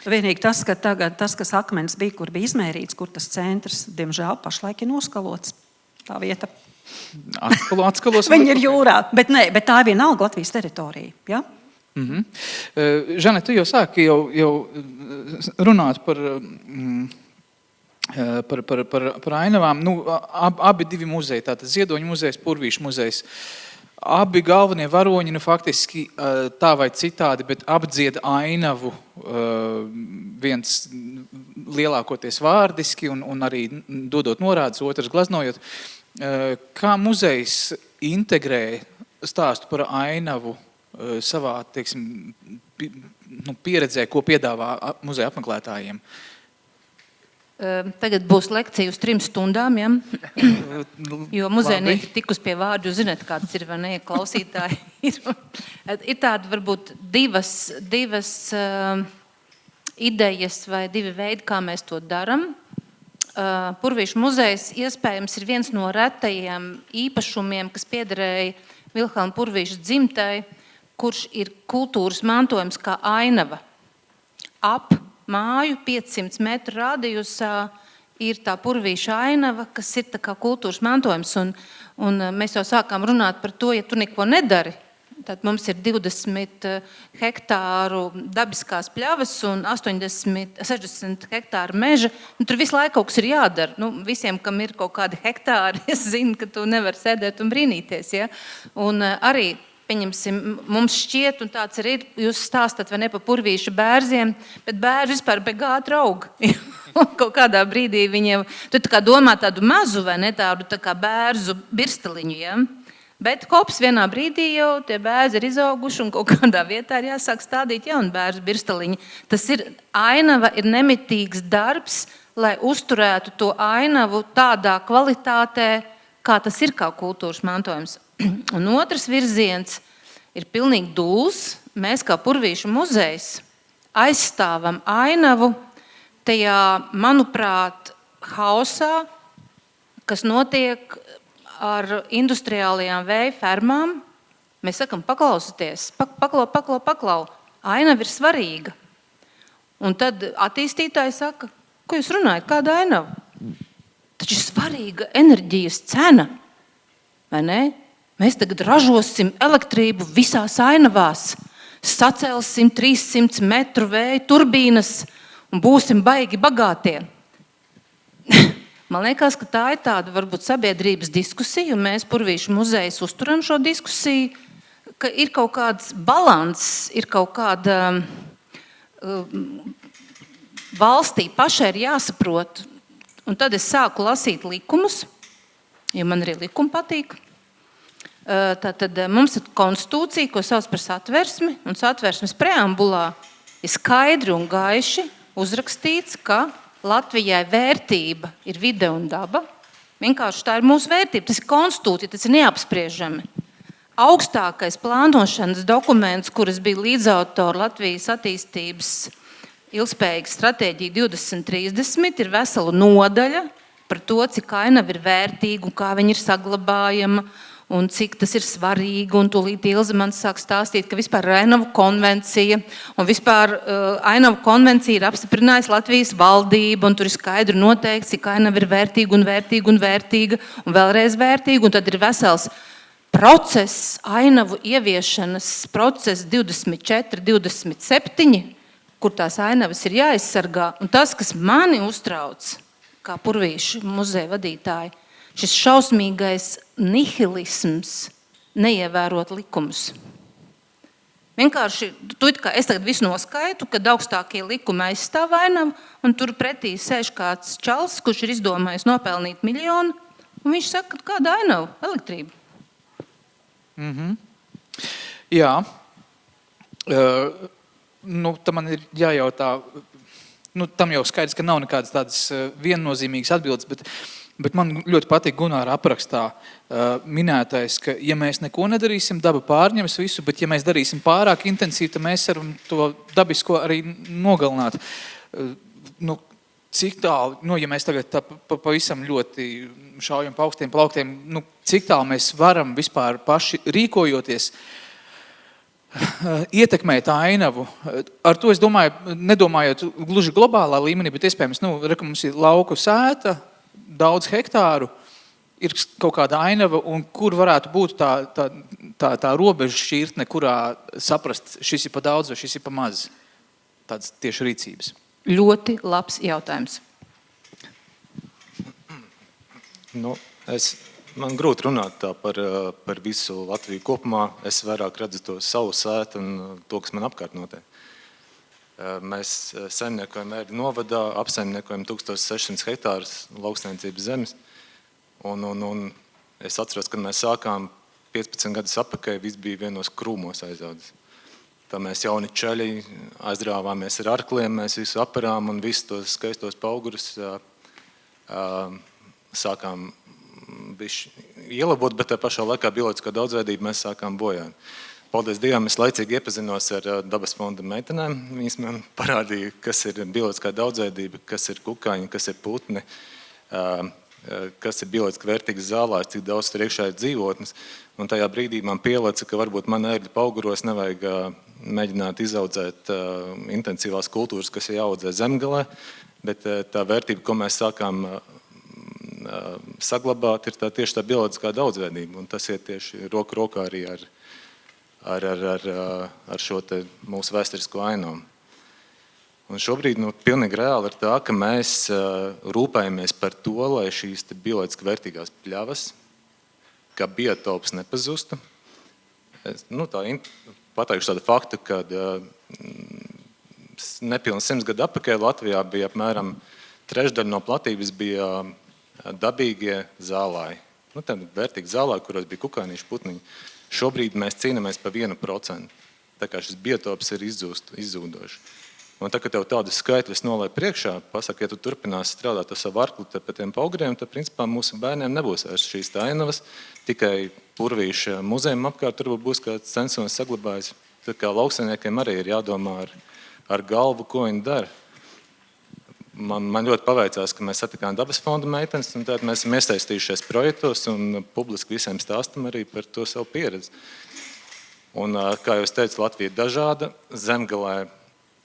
S3: Vienīgi tas, ka tagad tas, kas akmens bija, kur bija izmērīts, kur tas centrs, diemžēl pašlaik ir noskalots, tā vieta.
S1: Atskalos.
S3: Viņi ir jūrā, bet tā ir vienalga Latvijas teritorija, ja?
S1: Žane, tu jau sāki runāt par ainavām. Abi divi muzeji, tātad Ziedoņa muzejs, Purvīša muzejs. Abi galvenie varoņi, faktiski tā vai citādi, bet apdzied ainavu viens lielākoties vārdiski un arī dodot norādes, otrs glaznojot. Kā muzejs integrē stāstu par ainavu savā, teiksim, pieredzē, ko piedāvā muzeja apmeklētājiem?
S2: Tagad būs lekcija uz 3 stundām, ja? Jo muzejnieki tikus pie vārdu, jūs zināt, kāds ir, vai ne, klausītāji. Ir tāda varbūt divas idejas vai divi veidi, kā mēs to daram. Purvīša muzejs iespējams ir viens no retajiem īpašumiem, kas piederēja Vilhelma Purvīša dzimtai, kurš ir kultūras mantojums kā ainava. Ap māju 500 metru radiusā ir tā Purvīša ainava, kas ir tā kā kultūras mantojums. Un mēs jau sākām runāt par to, ja tu neko nedari, Tad mums ir 20 hektāru dabiskās pļavas un 60 hektāru meža. Tur visu laiku kaut kas ir jādara. Visiem, kam ir kaut kādi hektāri, es zinu, ka tu nevari sēdēt un brīnīties. Ja? Un arī, pieņemsim, mums šķiet, un tāds arī ir, jūs stāstat vai ne pa purvīšu bērziem, bet bērzi vispār begātri aug. Kaut kādā brīdī viņiem, tu tā kā domā tādu mazu vai ne, tādu tā kā bērzu birsteliņu, ja? Bet hops vienā brīdī jau tie bērzi ir izauguši un kaut kādā vietā ir jāsāk stādīt jaunu bērzu birsteliņu. Tas ir ainava, ir nemitīgs darbs, lai uzturētu to ainavu tādā kvalitātē, kā tas ir kā kultūras mantojums. Un otrs virziens ir pilnīgi dūls. Mēs kā Purvīšu muzejs aizstāvam ainavu tajā, manuprāt, haosā, kas notiek ar industriālajām vēja fermām. Mēs sakam, paklausieties, paklau. Ainava ir svarīga. Un tad attīstītāji saka, ko jūs runājat, kāda ainava? Taču ir svarīga enerģijas cena, vai ne? Mēs tagad ražosim elektrību visās ainavās, sacelsim 300 metru vēja turbīnas un būsim baigi bagātie. Man liekas, ka tā ir tāda varbūt sabiedrības diskusija, un mēs Purvīšu muzejs uzturam šo diskusiju, ka ir kaut kāds balanss, ir kaut kāda valstī pašai ir jāsaprot. Un tad es sāku lasīt likumus, jo man arī likumi patīk. Tātad mums ir konstitūcija, ko sauc par satversmi, un satversmes preambulā ir skaidri un gaiši uzrakstīts, ka Latvijai vērtība ir vide un daba. Vienkārši tā ir mūsu vērtība. Tas ir konstitūcija, tas ir neapspriežami. Augstākais plānošanas dokuments, kuras bija līdzautori Latvijas attīstības ilgspējīgas stratēģija 2030, ir vesela nodaļa par to, cik ainava ir vērtīga un kā viņa ir saglabājama un cik tas ir svarīgi. Un tūlīt Ilze man sāk stāstīt, ka vispār Ainavu konvencija un vispār Ainavu konvencija ir apstiprinājusi Latvijas valdība, un tur ir skaidri noteikts, cik ainava ir vērtīga un vērtīga un vērtīga un vēlreiz vērtīga. Un tad ir vesels process, ainavu ieviešanas process 24, 27, kur tās ainavas ir jāaizsargā. Un tas, kas mani uztrauc, kā Purvīšu muzeja vadītāji, šis šausmīgais nihilisms, neievērot likumus. Vienkārši, es tagad visu noskaitu, kad augstākie likumi aizstāv ainavu, un tur pretī sēž kāds čals, kurš ir izdomājis nopelnīt 1 miljonu, un viņš saka, kāda ainava? Elektrība.
S1: Jā. Tam man ir jājautā, tam jau skaidrs, ka nav nekādas tādas viennozīmīgas atbildes, bet man ļoti patīk Gunāra aprakstā minētais, ka ja mēs neko nedarīsim, daba pārņems visu, bet ja mēs darīsim pārāk intensīvi, tad mēs varam to dabisko arī nogalināt. Cik tālu, ja mēs tagad pavisam ļoti šaujam pa augstiem plauktiem, cik tālu mēs varam vispār paši rīkojoties, ietekmēt ainavu. Ar to es domāju, nedomājot gluži globālā līmenī, bet iespējams, mums ir lauku sēta, daudz hektāru, ir kaut kāda ainava, un kur varētu būt tā robeža šķirtne, kurā saprast, šis ir pa daudz vai šis ir pa maz. Tāds tieši rīcības.
S2: Ļoti labs jautājums.
S6: Man grūti runāt tā par visu Latviju kopumā. Es vairāk redzu to savu sētu un to, kas man apkārt notiek. Mēs saimniekojam Ērļu novadā, apsaimniekojam 1600 hektārus lauksaimniecības zemes. Un es atceros, kad mēs sākām 15 gadus atpakaļ, viss bija vienos krūmos aizaudzis. Tā mēs jauni čaļi aizrāvāmies ar arkliem, mēs visu aparām un visus tos skaistos paugurus sākām ielabot, bet tā pašā laikā bioloģiskā daudzveidība mēs sākām bojāt. Paldies Dievam, es laicīgi iepazinos ar dabas fonda meitenēm. Viņas man parādīja, kas ir bioloģiskā daudzveidība, kas ir kukaiņi, kas ir putni, kas ir bioloģiski vērtīgs zālājs, cik daudz tur iekšā ir dzīvotnes. Un tajā brīdī man pieleca, ka varbūt man ērļu pauguros nevajag mēģināt izaudzēt intensīvās kultūras, kas ir jāaudzē zemgalē, bet tā vērtība, ko mēs sākām saglabāt, ir tieši tā bioloģiskā daudzveidība. Un tas ir tieši roku rokā arī ar ar šo te mūsu vēsturisko ainavu. Un šobrīd pilnīgi reāli ir tā, ka mēs rūpējamies par to, lai šīs te bioloģiski vērtīgās pļavas, kā biotops nepazustu. Pateikšu tādu faktu, ka nepilni 100 gadu atpakaļ Latvijā bija apmēram trešdaļa no platības bija dabīgie zālāji. Tādi vērtīgi zālāji, kuros bija kukainieši putniņi. Šobrīd mēs cīnāmies par 1%. Tā kā šis biotops ir izzūdošs. Un tā, ka tev tādas skaitļas nolai priekšā, pasaka, ja tu turpināsi strādāt ar savu arklu par tiem paugriem, tad principā mūsu bērniem nebūs vairs šīs ainavas, tikai purvīši muzejam apkārt, turbūt būs kāds sensors saglabājis. Tā kā lauksaimniekiem arī ir jādomā ar galvu, ko viņi dara. Man ļoti paveicās, ka mēs satikām dabas fonda meitenes, un tad mēs esam iesaistījušies projektos un publiski visiem stāstam arī par to savu pieredzi. Un, kā jau es teicu, Latvija ir dažāda, zemgalē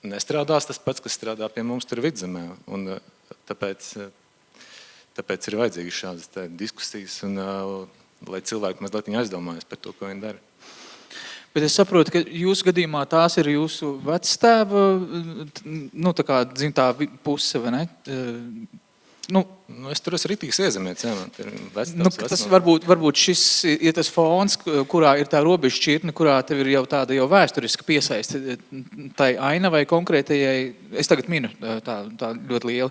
S6: nestrādās tas pats, kas strādā pie mums tur vidzemē. Un tāpēc ir vajadzīgas šādas diskusijas, un, lai cilvēki mazliet aizdomājas par to, ko viņi dara.
S1: Bet es saprotu, ka jūsu gadījumā tās ir jūsu vectēva, tā kā dzimtā puse, vai ne?
S6: Es tur esmu ritīgs iezemietis,
S1: tas varbūt šis ir tas fons, kurā ir tā robežšķirtne, kurā tev ir jau tāda jau vēsturiska piesaiste tai ainavai konkrētajai, es tagad minu tā ļoti liela,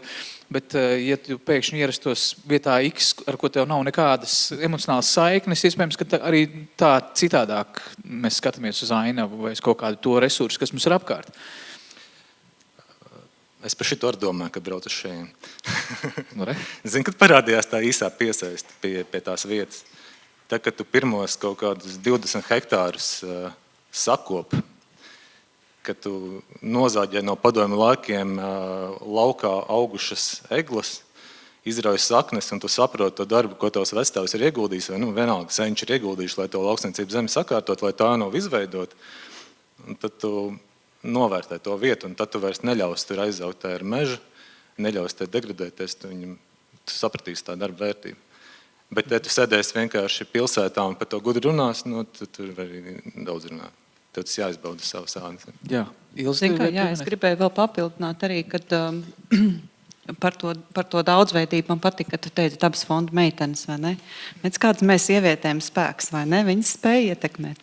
S1: bet ja tu pēkšņi ierastos vietā X, ar ko tev nav nekādas emocionālas saiknes, iespējams, ka arī tā citādāk mēs skatāmies uz ainavu vai uz kaut kādu to resursu, kas mums ir apkārt.
S6: Es par šito arī domāju, kad braucu uz šeit. Zini, kad parādījās tā īsā piesaiste pie tās vietas. Tā, kad tu pirmos kaut kādus 20 hektārus sakopi, kad tu nozāģē no padomju laikiem laukā augušas eglas, izrauj saknes, un tu saproti to darbu, ko tavs vecstāvis ir ieguldījis, vai vienalga senči ir ieguldījuši, lai to lauksniecību zemi sakārtot, lai tā nav izveidot. Un tad tu novērtē to vietu, un tad tu vairs neļaus tur aizaugt ar mežu, neļaus te degradēties, tu sapratīsi tā darba vērtību. Bet, ja tu sēdēsi vienkārši pilsētā un par to gudri runās, tad tur arī daudz runā. Tev tas jāizbauda savas ādas.
S1: Jā,
S4: es gribēju vēl papildināt arī, kad par to daudzveidību man patika, ka tu teici dabas fonda meitenes, vai ne? Mēs kāds mēs sievietēm spēks, vai ne? Viņas spēja ietekmēt.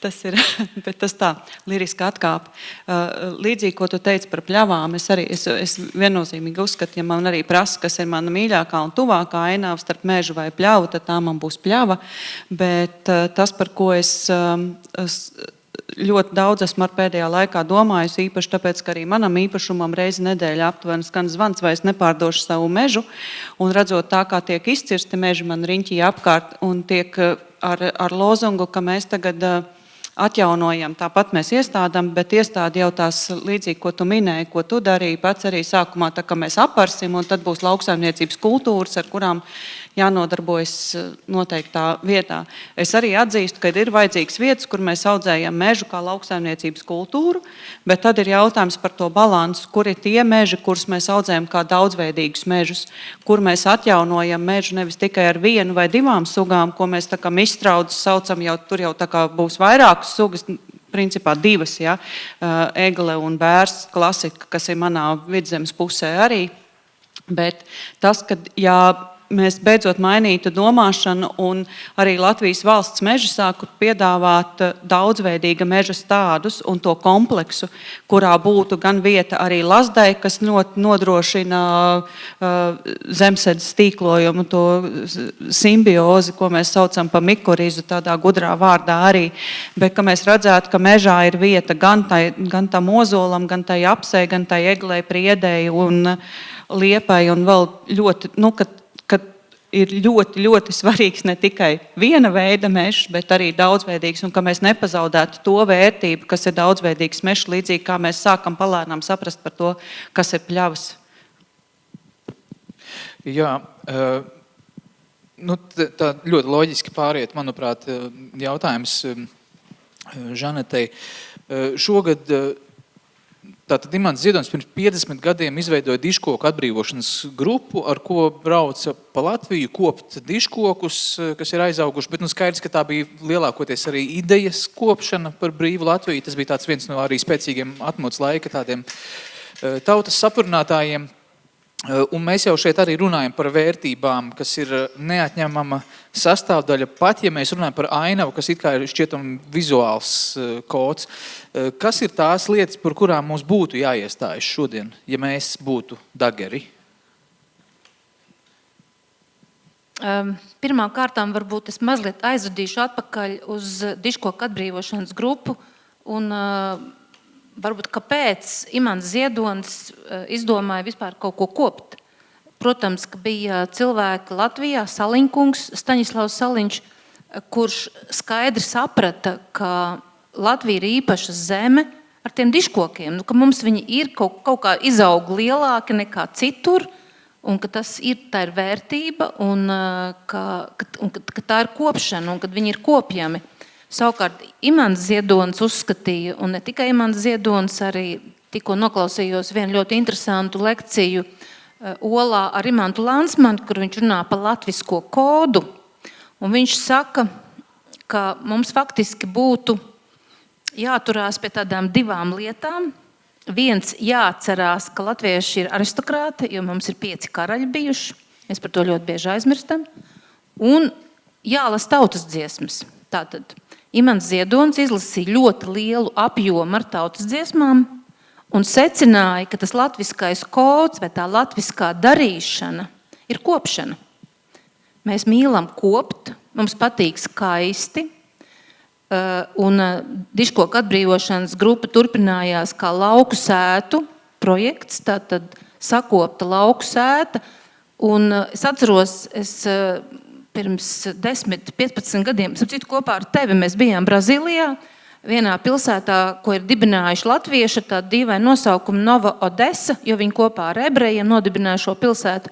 S4: Tas ir, bet tas tā, liriska atkāpe. Līdzīgi, ko tu teici par pļavām, es viennozīmīgi uzskatu, ja man arī prasa, kas ir mana mīļākā un tuvākā ainava starp mežu vai pļavu, tad tā man būs pļava. Bet tas, par ko es ļoti daudz esmu ar pēdējā laikā domājusi, īpaši tāpēc, ka arī manam īpašumam reizi nedēļā aptuveni skan zvans, vai es nepārdošu savu mežu, un redzot tā, kā tiek izcirsti meži man riņķī apkārt, un tiek ar lozungu, ka mēs tagad atjaunojam, tāpat mēs iestādām, bet iestādi jau tās līdzīgi, ko tu minēji, ko tu darīji, pats arī sākumā, tā kā mēs aparsim, un tad būs lauksaimniecības kultūras, ar kurām jānodarbojas noteiktā vietā. Es arī atzīstu, ka ir vajadzīgas vietas, kur mēs audzējam mežu kā lauksaimniecības kultūru, bet tad ir jautājums par to balansu, kur ir tie meži, kurus mēs audzējam kā daudzveidīgus mežus, kur mēs atjaunojam mežu nevis tikai ar vienu vai divām sugām, ko mēs tā kā izstraudzes saucam, tur jau tā kā būs vairākas sugas, principā divas, ja? Egle un bērs klasika, kas ir manā vidzemes pusē arī, bet tas, kad mēs beidzot mainītu domāšanu un arī Latvijas valsts meži sāku piedāvāt daudzveidīga meža stādus un to kompleksu, kurā būtu gan vieta arī lazdai, kas nodrošina zemsēdzes tīklojumu, to simbiozi, ko mēs saucam par mikorizu, tādā gudrā vārdā arī, bet ka mēs redzētu, ka mežā ir vieta gan tam ozolam, gan tai apsei, gan tai eglei, priedēji un liepai un vēl ļoti, ka ir ļoti, ļoti svarīgs ne tikai viena veida mežs, bet arī daudzveidīgs, un ka mēs nepazaudētu to vērtību, kas ir daudzveidīgs mežs, līdzīgi kā mēs sākam palēnām saprast par to, kas ir pļavas.
S1: Jā, tā ļoti loģiski pāriet, manuprāt, jautājums Žanetei. Šogad Tātad Imants Ziedonis pirms 50 gadiem izveidoja dižkoku atbrīvošanas grupu, ar ko brauca pa Latviju kopt dižkokus, kas ir aizauguši, bet skaidrs, ka tā bija lielākoties arī idejas kopšana par brīvu Latviju. Tas bija tāds viens no arī spēcīgiem atmodas laika tādiem tautas sapurnātājiem. Un mēs jau šeit arī runājam par vērtībām, kas ir neatņemama sastāvdaļa, pat ja mēs runājam par ainavu, kas it kā ir šķietam vizuāls kods. Kas ir tās lietas, par kurām mums būtu jāiestājas šodien, ja mēs būtu dageri?
S2: Pirmām kārtām varbūt es mazliet aizvadīšu atpakaļ uz dižkoku atbrīvošanas grupu un varbūt kāpēc Imants Ziedonis izdomāja vispār kaut ko kopt. Protams, ka bija cilvēki Latvijā, Saliņkungs, Staņislavs Saliņš, kurš skaidri saprata, ka Latvija ir īpaša zeme ar tiem dižkokiem, ka mums viņi ir kaut kā izaug lielāki nekā citur, un ka tā ir vērtība, un ka tā ir kopšana, un ka viņi ir kopjami. Savukārt Imants Ziedonis uzskatīja, un ne tikai Imants Ziedonis, arī tikko noklausījos vienu ļoti interesantu lekciju Olā ar Imantu Lansmanu, kur viņš runā par latvisko kodu. Un viņš saka, ka mums faktiski būtu jāturās pie tādām divām lietām. Viens, jāatcerās, ka latvieši ir aristokrāti, jo mums ir 5 karaļi bijuši. Mēs par to ļoti bieži aizmirstam. Un jālas tautas dziesmas. Tātad Imants Ziedonis izlasīja ļoti lielu apjomu ar tautas dziesmām un secināja, ka tas latviskais kods vai tā latviskā darīšana ir kopšana. Mēs mīlam kopt, mums patīk skaisti, un dižkoku atbrīvošanas grupa turpinājās kā lauku sētu projekts, tātad sakopta lauku sēta. Un es atceros, pirms 10-15 gadiem, kopā ar tevi mēs bijām Brazīlijā, vienā pilsētā, ko ir dibinājuši latvieši, ar tādu dīvainu nosaukumu Nova Odesa, jo viņi kopā ar ebrejiem nodibināja šo pilsētu.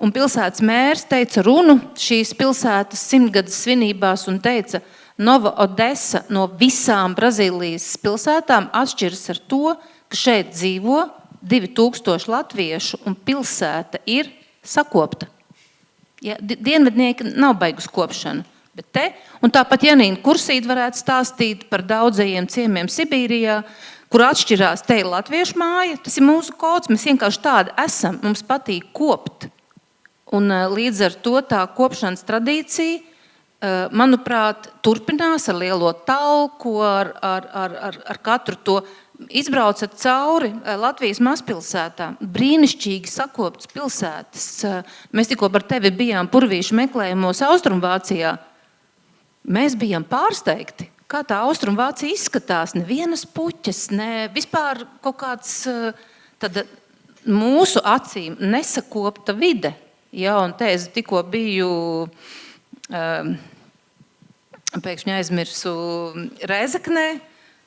S2: Un pilsētas mērs teica runu šīs pilsētas 100-gades svinībās un teica, Nova Odesa no visām Brazīlijas pilsētām atšķiras ar to, ka šeit dzīvo 2000 latviešu un pilsēta ir sakopta. Ja, dienvednieki nav baigus kopšanu, bet te, un tāpat Janīna Kursīte varētu stāstīt par daudzajiem ciemiem Sibīrijā, kur atšķirās, te ir latviešu māja, tas ir mūsu kods, mēs vienkārši tādi esam, mums patīk kopt. Un līdz ar to tā kopšanas tradīcija, manuprāt, turpinās ar lielo talku, ar katru to. Izbraucat cauri Latvijas mazpilsētām, brīnišķīgi sakoptas pilsētas. Mēs tikko par tevi bijām purvīšu meklējumos Austrumvācijā. Mēs bijām pārsteigti, kā tā Austrumvācija izskatās. Nevienas puķes, ne vispār kaut kāds tad mūsu acīm nesakopta vide. Ja, un te es tikko biju, pēkšņi aizmirsu Rēzeknē,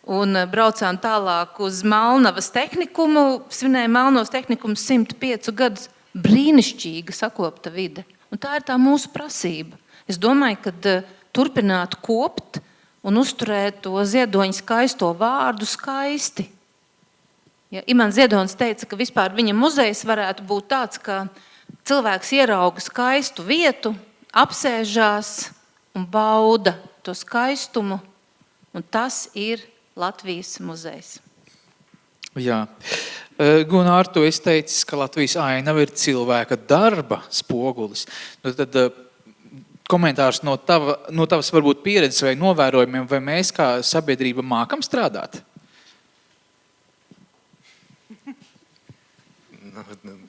S2: un braucām tālāk uz Malnavas tehnikumu, svinēja Malnavas tehnikumu 105 gadus, brīnišķīga sakopta vide. Un tā ir tā mūsu prasība. Es domāju, ka turpināt kopt un uzturēt to Ziedoņa skaisto vārdu skaisti. Ja, Imants Ziedonis teica, ka vispār viņa muzejs varētu būt tāds, ka cilvēks ierauga skaistu vietu, apsēžās un bauda to skaistumu, un tas ir Latvijas muzejs.
S1: Jā. Gunār, tu esi teicis, ka Latvijas ainava ir cilvēka darba spogulis. Tad komentārs no tavas varbūt pieredzes vai novērojumiem, vai mēs kā sabiedrība mākam strādāt?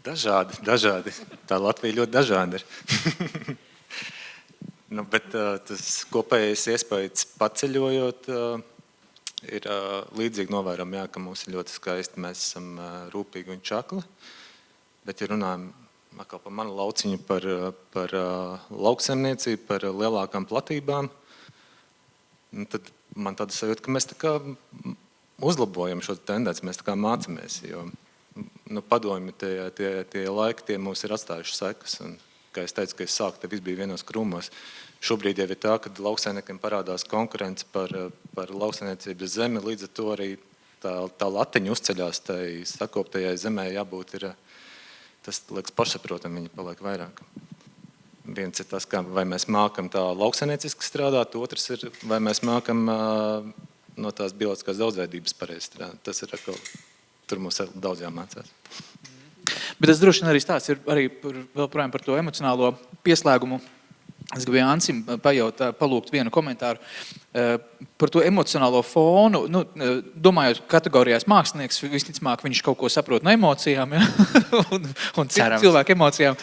S6: Dažādi. Tā Latvija ļoti dažāda ir. Bet tas kopējais iespējas paceļojot ir līdzīgi novēram, jā, ka mums ir ļoti skaisti, mēs esam rūpīgi un čakli, bet ja runājam atkal par manu lauciņu, par lauksaimniecību, par lielākām platībām, tad man tāda sajūta, ka mēs tā kā uzlabojam šo tendenci, mēs tā kā mācamies, jo padomju tie laiki, tie mums ir atstājuši sekas, un kā es teicu, ka es sāku, te viss bija vienos krūmos. Šobrīd jau ir tā, ka lauksaimniekiem parādās konkurence par lauksaimniecības zemi, līdz ar to arī tā latiņa uzceļās, tai sakoptajai zemē jābūt ir, tas liekas pašsaprotam, viņi paliek vairāk. Viens ir tas, vai mēs mākam tā lauksaimnieciski strādāt, otrs ir, vai mēs mākam no tās bioloģiskās daudzveidības pareizi strādāt. Tas ir atkal, tur mums daudz jāmācās.
S1: Bet tas droši vien arī stāsts ir arī vēl projām par to emocionālo pieslēgumu. Es gribēju Ansim palūgt vienu komentāru par to emocionālo fonu. Nu, domājot kategorijās mākslinieks, visticamāk viņš kaut ko saprot no emocijām, ja? un cilvēku emocijām.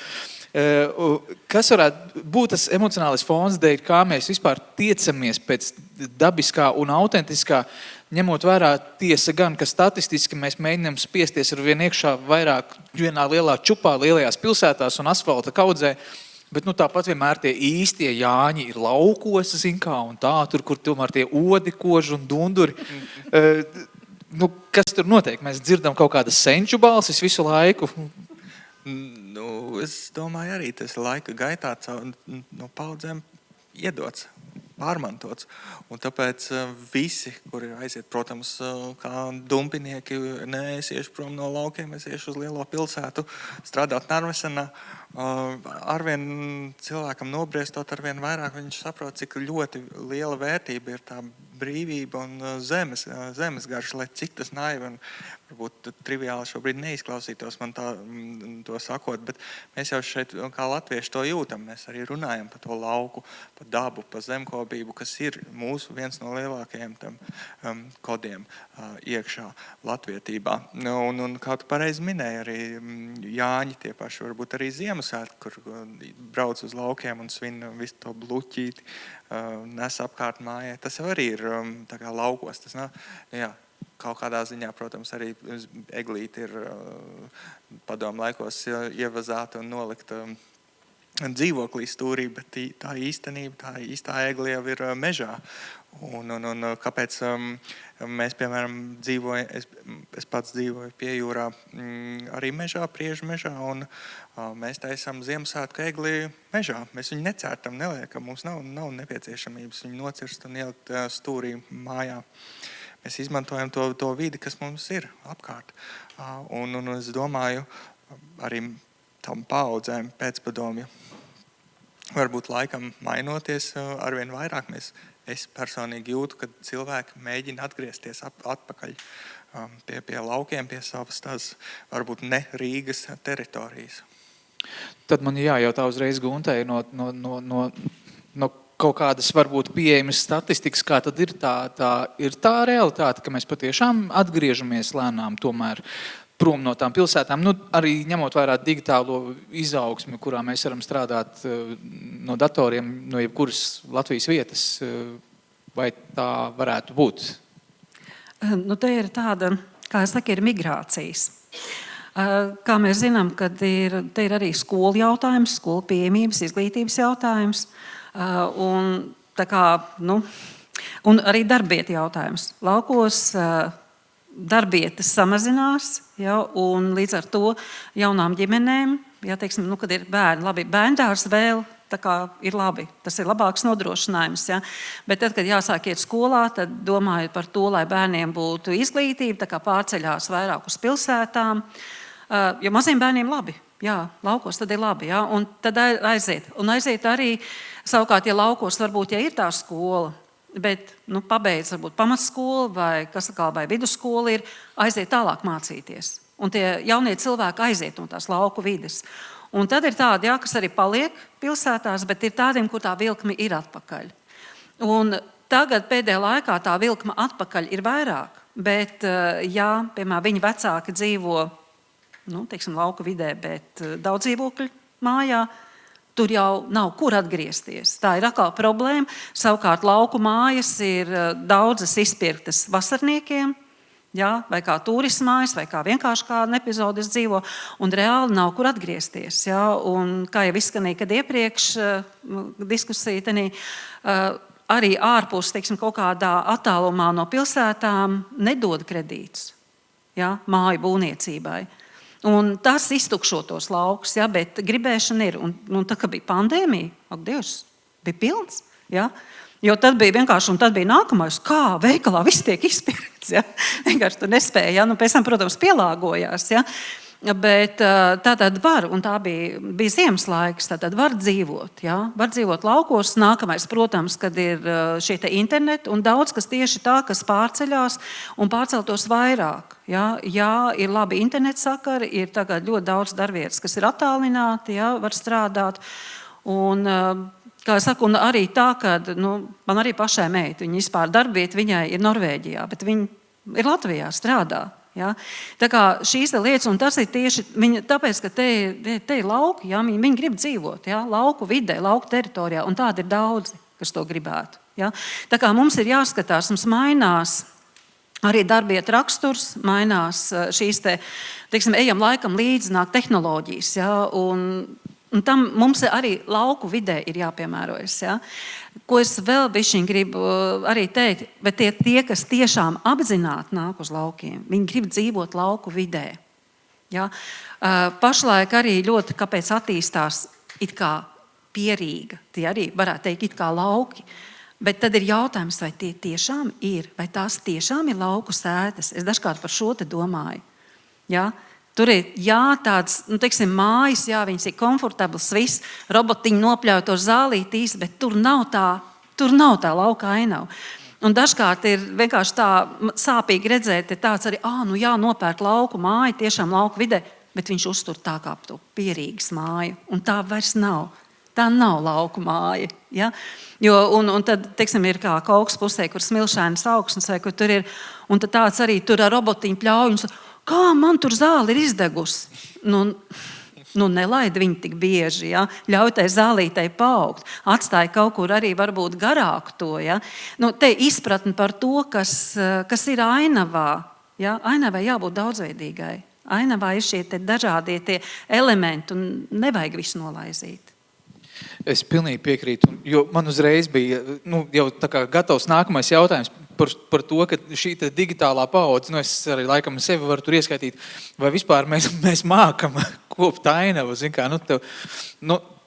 S1: Kas varētu būt tas emocionālais fons, dēļ, kā mēs vispār tiecamies pēc dabiskā un autentiskā, ņemot vērā tiesa gan, ka statistiski mēs mēģinām spiesties ar vien iekšā vairāk vienā lielā čupā, lielajās pilsētās un asfalta kaudzē, bet tāpat vienmēr tie īstie Jāņi ir laukos, zin kā, un tā, tur, kur tomēr tie odi, koži un dunduri. Kas tur notiek? Mēs dzirdam kaut kādas senču balsis visu laiku.
S5: Es domāju arī, tas laika gaitā no paudzēm iedots, pārmantots. Un tāpēc visi, kuri aiziet, protams, kā dumpinieki, es iešu prom no laukiem, es iešu uz lielo pilsētu, strādāt Narvesenā. Arvien cilvēkam nobriestot arvien vairāk, viņš saprot, cik ļoti liela vērtība ir tā brīvība un zemes garš, lai cik tas naivi un varbūt triviāli šobrīd neizklausītos man to sakot, bet mēs jau šeit kā latvieši to jūtam. Mēs arī runājam par to lauku, par dabu, par zemkopību, kas ir mūsu viens no lielākajiem kodiem iekšā latvietībā. Un kā tu pareizi minēji, arī Jāņi tie paši, varbūt arī Ziemassvētki, kur brauc uz laukiem un svin visu to bluķīti, nes apkārt mājai. Tas jau arī ir tā kā laukos. Tas nav, jā, kaut kādā ziņā, protams, arī eglīti ir padomu laikos ievazāta un nolikta dzīvoklī stūrī, bet tā īstenība, tā īstā egli jau ir mežā. Un kāpēc mēs, piemēram, es pats dzīvoju pie jūrā, arī mežā, Priežu mežā, un mēs taisām Ziemassvētku egli mežā. Mēs viņu necērtam, neliekam, mums nav nepieciešamības viņu nocirst un ielikt stūrī mājā. Mēs izmantojam to vidi, kas mums ir apkārt. Un es domāju, arī tam paudzēm pēcpadomju, varbūt laikam mainoties arvien vairāk, es personīgi jūtu, ka cilvēki mēģina atgriezties atpakaļ pie laukiem, pie savas tās, varbūt ne Rīgas teritorijas.
S1: Tad man jājautā uzreiz Guntai no kaut kādas varbūt pieejamas statistikas, kā tad ir tā realitāte, ka mēs patiešām atgriežamies lēnām tomēr prom no tām pilsētām, arī ņemot vērā digitālo izaugsmi, kurā mēs varam strādāt no datoriem, no jebkuras Latvijas vietas, vai tā varētu būt?
S3: Te ir tāda, kā es saku, ir migrācijas. Kā mēs zinām, kad te ir arī skolu jautājums, skolu pieejamības, izglītības jautājums, un arī darbieta jautājums. Laukos darbietas samazinās, ja, un līdz ar to jaunām ģimenēm, ja, teiksim, kad ir bērni, labi, bērndārs vēl, tā kā ir labi, tas ir labāks nodrošinājums, ja. Bet tad, kad jāsāk iet skolā, tad domājot par to, lai bērniem būtu izglītība, tā kā pārceļās vairāk uz pilsētām, jo maziem bērniem labi, jā, laukos tad ir labi, jā, un tad aiziet. Un aiziet arī, savukārt, ja laukos varbūt, ja ir tā skola, bet pabeidz varbūt pamatskolu vai vidusskolu, ir aiziet tālāk mācīties. Un tie jaunie cilvēki aiziet no tās lauku vides. Un tad ir tādi, jā, kas arī paliek pilsētās, bet ir tādiem, kur tā vilkme ir atpakaļ. Un tagad pēdējā laikā tā vilkme atpakaļ ir vairāk, bet, ja, piemēram, viņi vecāki dzīvo, teiksim, lauku vidē, bet daudz dzīvokļu mājā, tur jau nav kur atgriezties. Tā ir atkal problēma. Savukārt lauku mājas ir daudzas izpirktas vasarniekiem, jā, vai kā turisma mājas, vai kā vienkārši kāda epizodis dzīvo, un reāli nav kur atgriezties. Jā. Un kā jau izskanīja, kad iepriekš diskusija tenī, arī ārpus, teiksim, kaut kādā attālumā no pilsētām nedod kredītus, jā, māju būvniecībai. Un tas iztukšo tos laukus, ja, bet gribēšana ir. Un tā kā bija pandēmija, ak Dievs, bija pilns. Ja. Jo tad bija vienkārši, un tad bija nākamais, kā veikalā viss tiek izpirkts. Ja? Vienkārši tu nespēji, ja? Nu, pēc tam, protams, pielāgojās. Ja? Bet tātad var, un tā bija ziemas laiks, tātad var dzīvot. Ja? Var dzīvot laukos. Nākamais, protams, kad ir šie te interneti, un daudz kas tieši tā, kas pārceļās un pārceltos vairāk. Ja? Jā, ir labi interneta sakari, ir tagad ļoti daudz darbvietas, kas ir attālināti, ja? Var strādāt. Un, kā es saku, un arī tā, ka man arī pašai meita, viņa vispār darbvieta viņai ir Norvēģijā, bet viņa ir Latvijā, strādā. Ja? Tā kā šīs lietas, un tas ir tieši viņa, tāpēc, ka te ir lauki, ja? Viņi grib dzīvot, ja? Lauku vidē, lauku teritorijā, un tādi ir daudzi, kas to gribētu. Ja? Tā kā mums ir jāskatās, mums mainās arī darbiet raksturs, mainās šīs teiksim, ejam laikam līdzi, nāk tehnoloģijas, ja? Un tam mums arī lauku vidē ir jāpiemērojas. Ja? Ko es vēl bišķiņ gribu arī teikt, bet tie, kas tiešām apzināti nāk uz laukiem, viņi grib dzīvot lauku vidē. Ja? Pašlaik arī ļoti, kāpēc attīstās it kā Pierīga, tie arī varētu teikt it kā lauki, bet tad ir jautājums, vai tie tiešām ir, vai tās tiešām ir lauku sētas. Es dažkārt par šo te domāju. Ja? Tur ir tāds, teiksim, mājas, jā, viņas ir komfortablas, viss, robotiņi nopļauj to zālītīs, bet tur nav tā lauka ainava. Un dažkārt ir vienkārši tā sāpīgi redzēt, tāds arī, nopērk lauku māju, tiešām lauku vidē, bet viņš uztur tā kā to Pierīgas māju, un tā vairs nav. Tā nav lauku māja. Ja? Un tad, teiksim, ir kā Kaukas pusē, kur smilšainas augsnes, vai kur tur ir, un tad tāds arī tur ar robotiņu pļauj, un kā man tur zāle ir izdegusi? Nelaid viņu tik bieži, ja? Ļauj tai zālītei paaugt. Atstāja kaut kur arī varbūt garāku to. Ja? Te izpratni par to, kas ir ainavā. Ja? Ainavai jābūt daudzveidīgai. Ainavā ir šie dažādie tie elementi un nevajag visu nolaizīt.
S1: Es pilnīgi piekrītu, jo man uzreiz bija jau tā kā gatavs nākamais jautājums par to, ka šī digitālā paudze, es arī laikam sevi varu tur ieskaitīt, vai vispār mēs mākam kopt ainavu,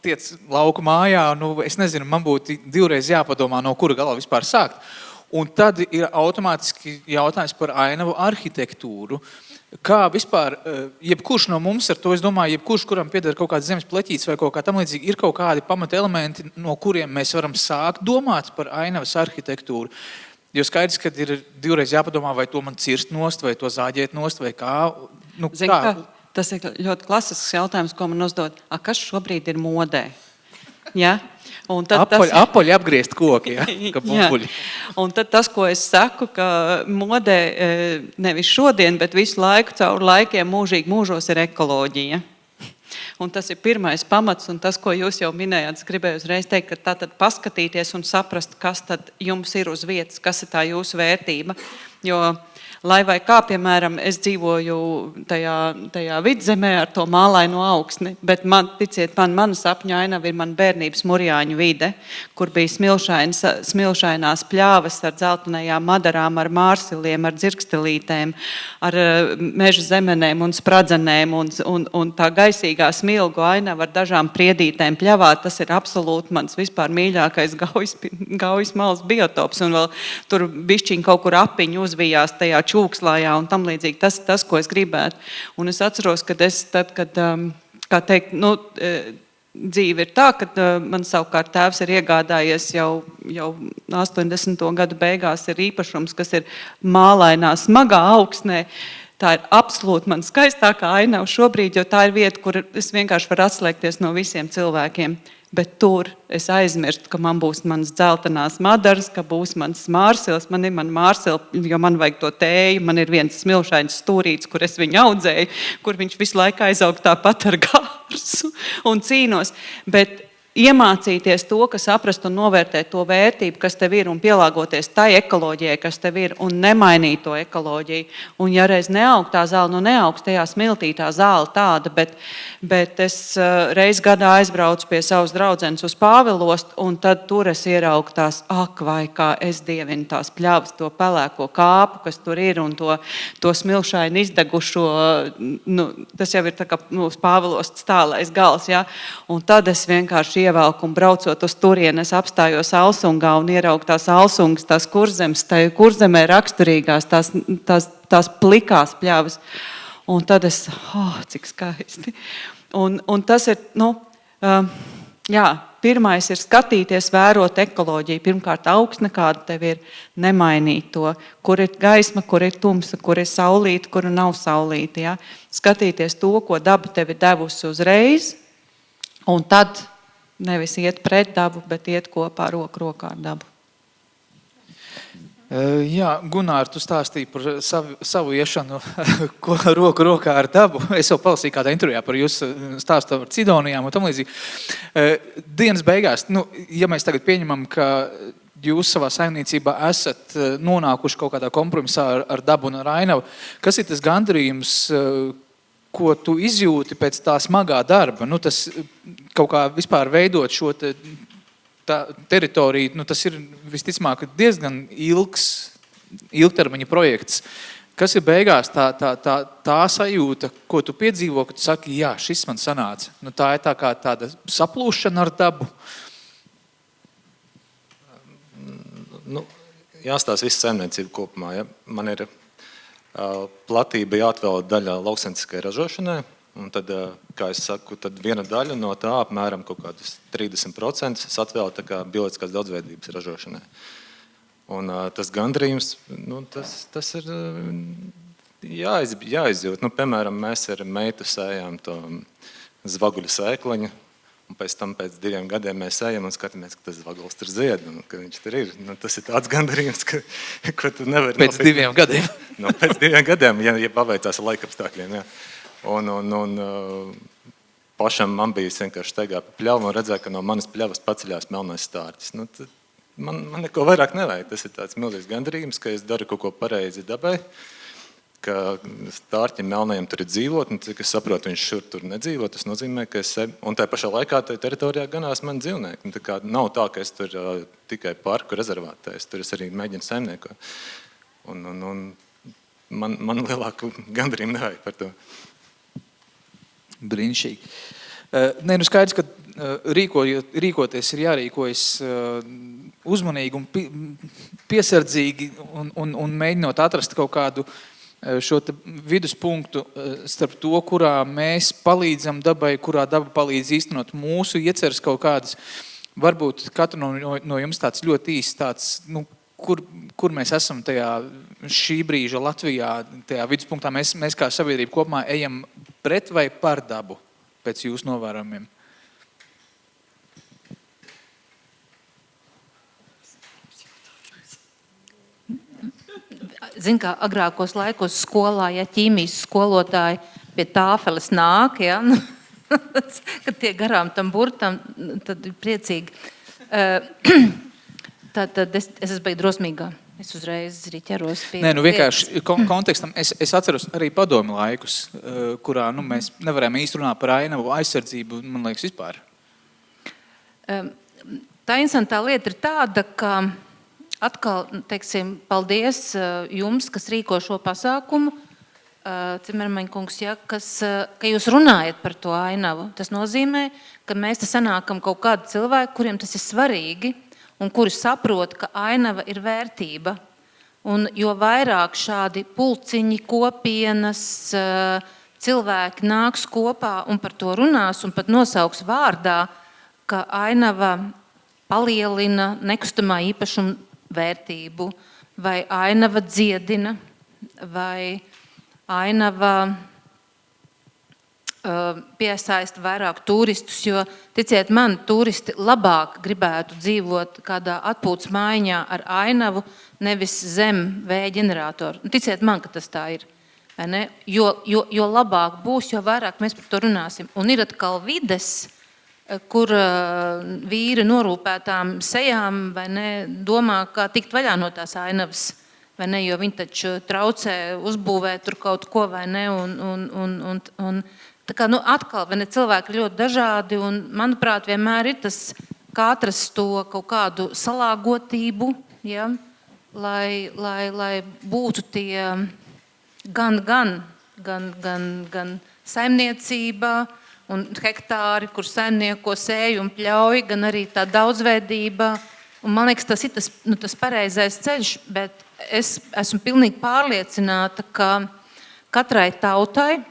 S1: tiec lauku mājā, es nezinu, man būtu divreiz jāpadomā, no kura galā vispār sākt. Un tad ir automātiski jautājums par ainavu arhitektūru. Kā vispār, jebkurš no mums ar to, es domāju, jebkurš, kuram pieder kaut kāds zemes pleķītes vai kaut kā tam līdzīgi, ir kaut kādi pamata elementi, no kuriem mēs varam sākt domāt par ainavas arhitektūru. Jo skaidrs, ka ir divreiz jāpadomā, vai to man cirst nost, vai to zāģēt nost, vai kā.
S4: Tas ir ļoti klasisks jautājums, ko man uzdod. Kas šobrīd ir modē? Ja?
S1: Apaļi apgriezt koki, ja? Ka bubuļi.
S4: Un tad tas, ko es saku, ka modē nevis šodien, bet visu laiku caur laikiem mūžīgi mūžos ir ekoloģija. Un tas ir pirmais pamats, un tas, ko jūs jau minējāt, es gribēju uzreiz teikt, ka tātad paskatīties un saprast, kas tad jums ir uz vietas, kas ir tā jūsu vērtība. Jo lai vai kā, piemēram, es dzīvoju tajā vidzemē ar to mālaino augsni, bet ticiet man, mana sapņa ainava ir mana bērnības Murjāņu vide, kur bija smilšainās pļāvas ar dzeltenajām madarām, ar mārsiliem, ar dzirkstelītēm, ar meža zemenēm un spradzenēm, un tā gaisīgā smilgu ainava ar dažām priedītēm pļavā, tas ir absolūti mans vispār mīļākais Gaujas malas biotops, un vēl tur bišķiņ kaut kur apiņu uzvijās tajā čūkslājā un tam līdzīgi. Tas, ko es gribētu. Un es atceros, kad kā teikt, dzīve ir tā, ka man savukārt tēvs ir iegādājies jau 80. gadu beigās ir īpašums, kas ir mālainā smagā augsnē. Tā ir absolūti man skaistākā ainava šobrīd, jo tā ir vieta, kur es vienkārši varu atslēgties no visiem cilvēkiem. Bet tur es aizmirstu, ka man būs manas dzeltenās madaras, ka būs mans mārsils, man ir mana mārsila, jo man vajag to tēju, man ir viens smilšains stūrīts, kur es viņu audzēju, kur viņš visu laiku aizaug tāpat ar gārsu un cīnos. Bet iemācīties to, ka saprast un novērtēt to vērtību, kas tev ir, un pielāgoties tai ekoloģijai, kas tev ir, un nemainīt to ekoloģiju. Un ja reiz neaug tā zāle, neaugs tajā smiltī tā zāle tāda, bet es reiz gadā aizbraucu pie savas draudzenes uz Pāvilostu, un tad tur es ieraugu tās, vai kā es dievinu tās pļavas, to pelēko kāpu, kas tur ir, un to smilšaini izdegušo, tas jau ir tā kā uz Pāvilostas tālais gals, ja? Un tad es vienkārši ievelku un braucot uz turieni, es apstājos Alsungā un ieraugu tās Alsungas, tās kurzemes, tai kurzemē raksturīgās, tās plikās pļavas. Un tad es, cik skaisti. Un tas ir, pirmais ir skatīties, vērot ekoloģiju. Pirmkārt, augsne, kāda tev ir, nemainīt to, kur ir gaisma, kur ir tumsa, kur ir saulīte, kur nav saulīte. Ja? Skatīties to, ko daba tev ir devusi uzreiz, un tad nevis iet pret dabu, bet iet kopā roku rokā ar dabu.
S1: Jā, Gunār, tu stāstīji par savu iešanu roku rokā ar dabu. Es jau palasīju kādā intervijā par jūsu stāstu par Cidonijām un tam līdzīgi. Dienas beigās, ja mēs tagad pieņemam, ka jūs savā saimniecībā esat nonākuši kaut kādā kompromisā ar dabu un ar ainavu, kas ir tas gandarījums, ko tu izjūti pēc tā smagā darba? Tas kaut kā vispār veidot šo tā teritorija, tas ir visticamāk diezgan ilgtermiņa projekts. Kas ir beigās tā sajūta, ko tu piedzīvo, ka tu saki, jā, šis man sanāca? Tā ir tā kā tāda saplūšana ar dabu?
S6: Jāstāsta visu saimniecību kopumā. Ja? Man ir platība jāatvēl daļa lauksaimnieciskai ražošanai. Un tad, kā es saku, tad viena daļa no tā, apmēram kaut kādus 30%, es atvēlu tā kā bioloģiskās daudzveidības ražošanai. Un tas gandarījums, tas ir jāizjūt. Piemēram, mēs ar meitu sējām to zvaguļu sēkliņu, un pēc tam pēc 2 gadiem mēs ejam un skatāmies, ka tas zvaguls tur zied, un ka viņš tur ir. Tas ir tāds gandarījums, ko tu nevari
S1: pēc 2 gadiem?
S6: Pēc 2 gadiem, ja paveicās ar laikapstākļiem, jā. Un pašam man bija vienkārši steigā pa pļavu un redzēja, ka no manas pļavas paceļās melnais stārķis. Man neko vairāk nevajag. Tas ir tāds milzīgs gandarījums, ka es daru kaut ko pareizi dabai, ka stārķim melnajam tur ir dzīvot, un cik es saprotu, viņš šur tur nedzīvo. Tas nozīmē, ka un tajā pašā laikā tajā teritorijā ganās mani dzīvnieki. Tā kā nav tā, ka es tur tikai parku rezervātājs, tur es arī mēģinu saimniekot. Un man lielāku gandarījumu nevajag par to.
S1: Brīnišķīgi. Skaidrs, ka rīkoties ir jārīkojas uzmanīgi un piesardzīgi un mēģinot atrast kaut kādu šo viduspunktu starp to, kurā mēs palīdzam dabai, kurā daba palīdz īstenot mūsu ieceres kaut kādas. Varbūt katru no jums tāds ļoti īsts tāds, kur mēs esam šī brīža Latvijā, tajā viduspunktā, mēs kā sabiedrība kopumā ejam pret vai par dabu pēc jūsu novērojumiem?
S2: Zin, kā agrākos laikos skolā, ja ķīmijas skolotāji pie tāfeles nāk, ja, kad tie garām tam burtam, tad ir priecīgi. Tad es esmu beig drosmīgā. Es uzreiz arī ķeros pie...
S1: vienkārši kontekstam. Es atceros arī padomi laikus, kurā mēs nevarējām īsti runāt par ainavu aizsardzību, man liekas, vispār.
S2: Tā interesantā lieta ir tāda, ka atkal, teiksim, paldies jums, kas rīko šo pasākumu, Cimermaņa kungs, ja, ka jūs runājat par to ainavu. Tas nozīmē, ka mēs te sanākam kaut kādi cilvēki, kuriem tas ir svarīgi, un kuri saprot, ka ainava ir vērtība. Un jo vairāk šādi pulciņi, kopienas, cilvēki nāks kopā un par to runās un pat nosauks vārdā, ka ainava palielina nekustamā īpašuma vērtību, vai ainava dziedina, vai ainava piesaista vairāk turistus, jo, ticiet man, turisti labāk gribētu dzīvot kādā atpūtas mājiņā ar ainavu, nevis zem vēja ģeneratoru. Ticiet man, ka tas tā ir. Vai ne? Jo labāk būs, jo vairāk mēs par to runāsim. Un ir atkal vides, kur vīri norūpētām sejām vai ne, domā, kā tikt vaļā no tās ainavas. Vai ne, jo viņi taču traucē uzbūvēt tur kaut ko, vai ne, un tā kā, atkal, vai ne, cilvēki ir ļoti dažādi, un, manuprāt, vienmēr ir tas, kā atrast to kaut kādu salāgotību, ja, lai būtu tie gan saimniecība, un hektāri, kur saimnieko sēju un pļauj, gan arī tā daudzveidība. Un man liekas, tas ir tas pareizais ceļš, bet es esmu pilnīgi pārliecināta, ka katrai tautai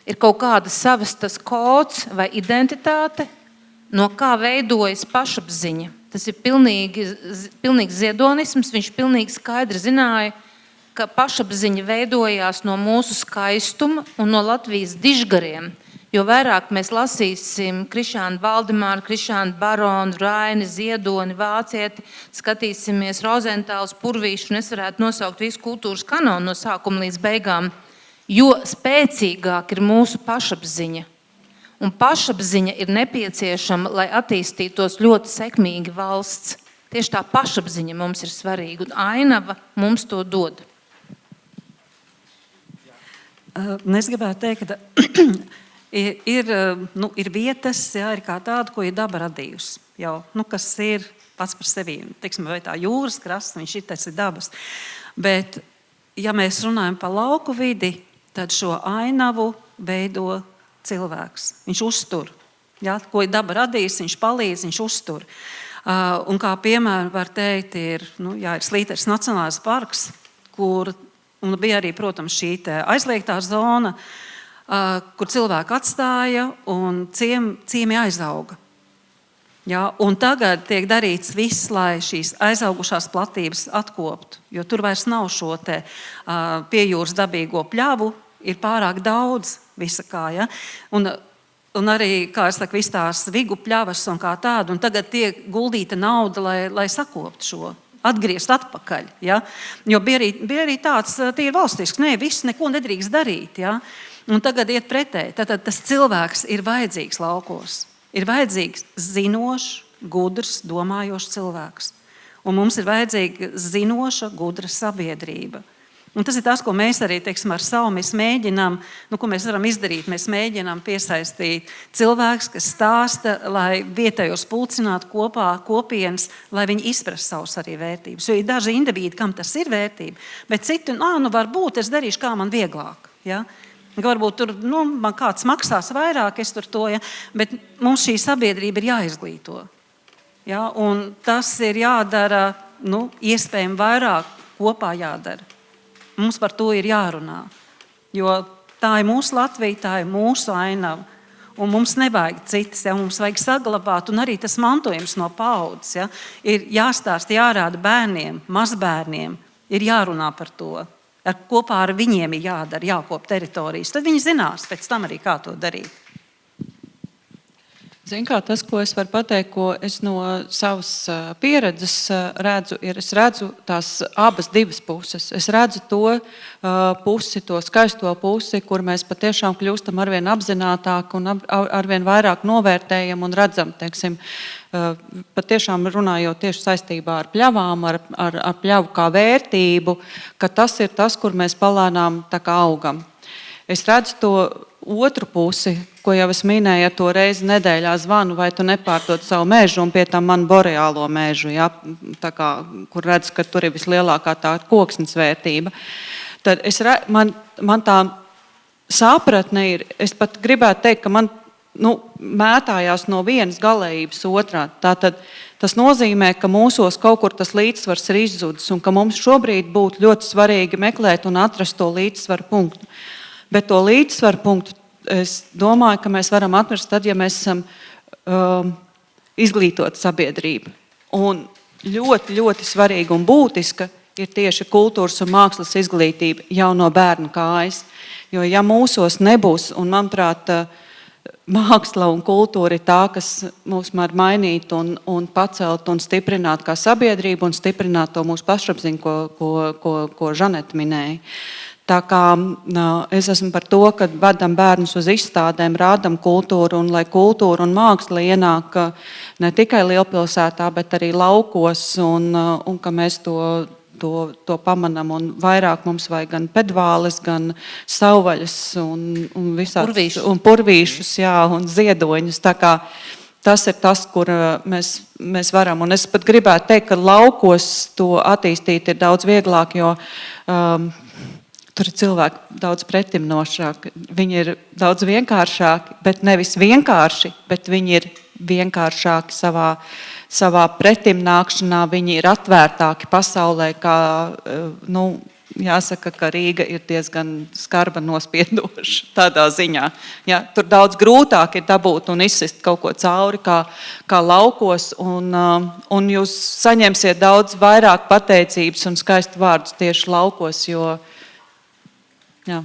S2: ir kaut kāda savas tas kods vai identitāte, no kā veidojas pašapziņa. Tas ir pilnīgi ziedonisms, viņš pilnīgi skaidri zināja, ka pašapziņa veidojās no mūsu skaistuma un no Latvijas dižgariem. Jo vairāk mēs lasīsim Krišānu Valdemāru, Krišānu Baronu, Raini, Ziedoni, Vācieti, skatīsimies Rozentāls, Purvīšu, un es varētu nosaukt visu kultūras kanonu no sākuma līdz beigām, jo spēcīgāk ir mūsu pašapziņa. Un pašapziņa ir nepieciešama, lai attīstītos ļoti sekmīgi valsts. Tieši tā pašapziņa mums ir svarīga, un ainava mums to dod.
S3: Es gribētu teikt, ka ir vietas, jā, ir kā tāda, ko ir daba radījusi. Jau, kas ir pats par sevi. Teiksim, vai tā jūras krasts, tas ir dabas. Bet, ja mēs runājam par lauku vidi, tad šo ainavu veido cilvēks. Viņš uztur. Ja, ko ir daba radījis, viņš palīdz, viņš uztur. Un kā piemēram var teikt, ir Slīteres Nacionālais parks, kur bija arī, protams, šī aizliegtā zona, kur cilvēki atstāja un ciemi aizauga. Ja, un tagad tiek darīts viss, lai šīs aizaugušās platības atkoptu, jo tur vairs nav šo pie jūras dabīgo pļavu, ir pārāk daudz visa kā. Ja? Un arī, kā es saku, viss tās vigu pļavas un kā tādu, un tagad tiek guldīta nauda, lai sakoptu šo, atgriezt atpakaļ. Ja? Jo bija arī tāds, tie ir valstisks, viss neko nedrīkst darīt. Ja? Un tagad iet pretēji. Tātad tas cilvēks ir vajadzīgs laukos. Ir vajadzīgs zinošs, gudrs, domājošs cilvēks. Un mums ir vajadzīga zinoša, gudra sabiedrība. Un tas ir tas, ko mēs arī ar savu mēģinām, ko mēs varam izdarīt. Mēs mēģinām piesaistīt cilvēkus, kas stāsta, lai vietējos pulcinātu kopā kopienas, lai viņi izprastu savus arī vērtības. Jo ir daži indivīdi, kam tas ir vērtība, bet citi, varbūt es darīšu, kā man vieglāk. Ja? Varbūt tur man kāds maksās vairāk, es tur to, ja? Bet mums šī sabiedrība ir jāizglīto. Ja? Un tas ir jādara, iespējami vairāk kopā jādara. Mums par to ir jārunā, jo tā ir mūsu Latvija, tā ir mūsu ainava. Un mums nevajag citas, ja? Mums vajag saglabāt, un arī tas mantojums no paaudzes. Ja? Ir jāstāsta, jārāda bērniem, mazbērniem, ir jārunā par to. Kopā ar viņiem ir jādara, jākop teritorijas. Tad viņi zinās pēc tam arī, kā to darīt.
S4: Zin kā, tas, ko es varu pateikt, ko es no savas pieredzes redzu, es redzu tās abas divas puses. Es redzu to pusi, to skaisto pusi, kur mēs patiešām kļūstam arvien apzinātāk un arvien vairāk novērtējam un redzam, teiksim, patiešām runājot tieši saistībā ar pļavām, ar pļavu kā vērtību, ka tas ir tas, kur mēs palēnām tā kā augam. Es redzu to otru pusi, ko jau es minēju, ja to reizi nedēļā zvanu, vai tu nepārdod savu mežu un pie tam man boreālo mežu, ja? Tā kā, kur redzu, ka tur ir vislielākā tā koksnes vērtība. Tad man tā sapratne ir, es pat gribētu teikt, ka man mētājās no vienas galējības otrā. Tātad tas nozīmē, ka mūsos kaut kur tas līdzsvars ir izzudis un ka mums šobrīd būtu ļoti svarīgi meklēt un atrast to līdzsvaru punktu. Bet to līdzsvaru punktu, es domāju, ka mēs varam atrast tad, ja mēs esam izglītota sabiedrība. Un ļoti, ļoti svarīga un būtiska ir tieši kultūras un mākslas izglītība jau no bērnu kājas. Jo ja mūsos nebūs, un manuprāt, māksla un kultūra ir tā, kas mūs var mainīt un pacelt un stiprināt kā sabiedrību un stiprināt to mūsu pašapziņu, ko Žaneta minēja. Tā kā es esmu par to, ka vedam bērnus uz izstādēm, rādam kultūru, un lai kultūra un māksla ienāk ne tikai lielpilsētā, bet arī laukos, un ka mēs to pamanam, un vairāk mums vajag gan pedvāles, gan savvaļas, un visāds, un purvīšus, jā, un ziedoņus. Tā kā tas ir tas, kur mēs varam, un es pat gribētu teikt, ka laukos to attīstīt ir daudz vieglāk, jo tur ir cilvēki daudz pretimnošāki. Viņi ir daudz vienkāršāki, bet nevis vienkārši, bet viņi ir vienkāršāki savā pretimnākšanā, viņi ir atvērtāki pasaulē, kā, jāsaka, ka Rīga ir diezgan skarba nospiedoša tādā ziņā. Ja, tur daudz grūtāk ir dabūt un izsist kaut ko cauri, kā laukos, un jūs saņemsiet daudz vairāk pateicības un skaistu vārdus tieši laukos, jo, jā.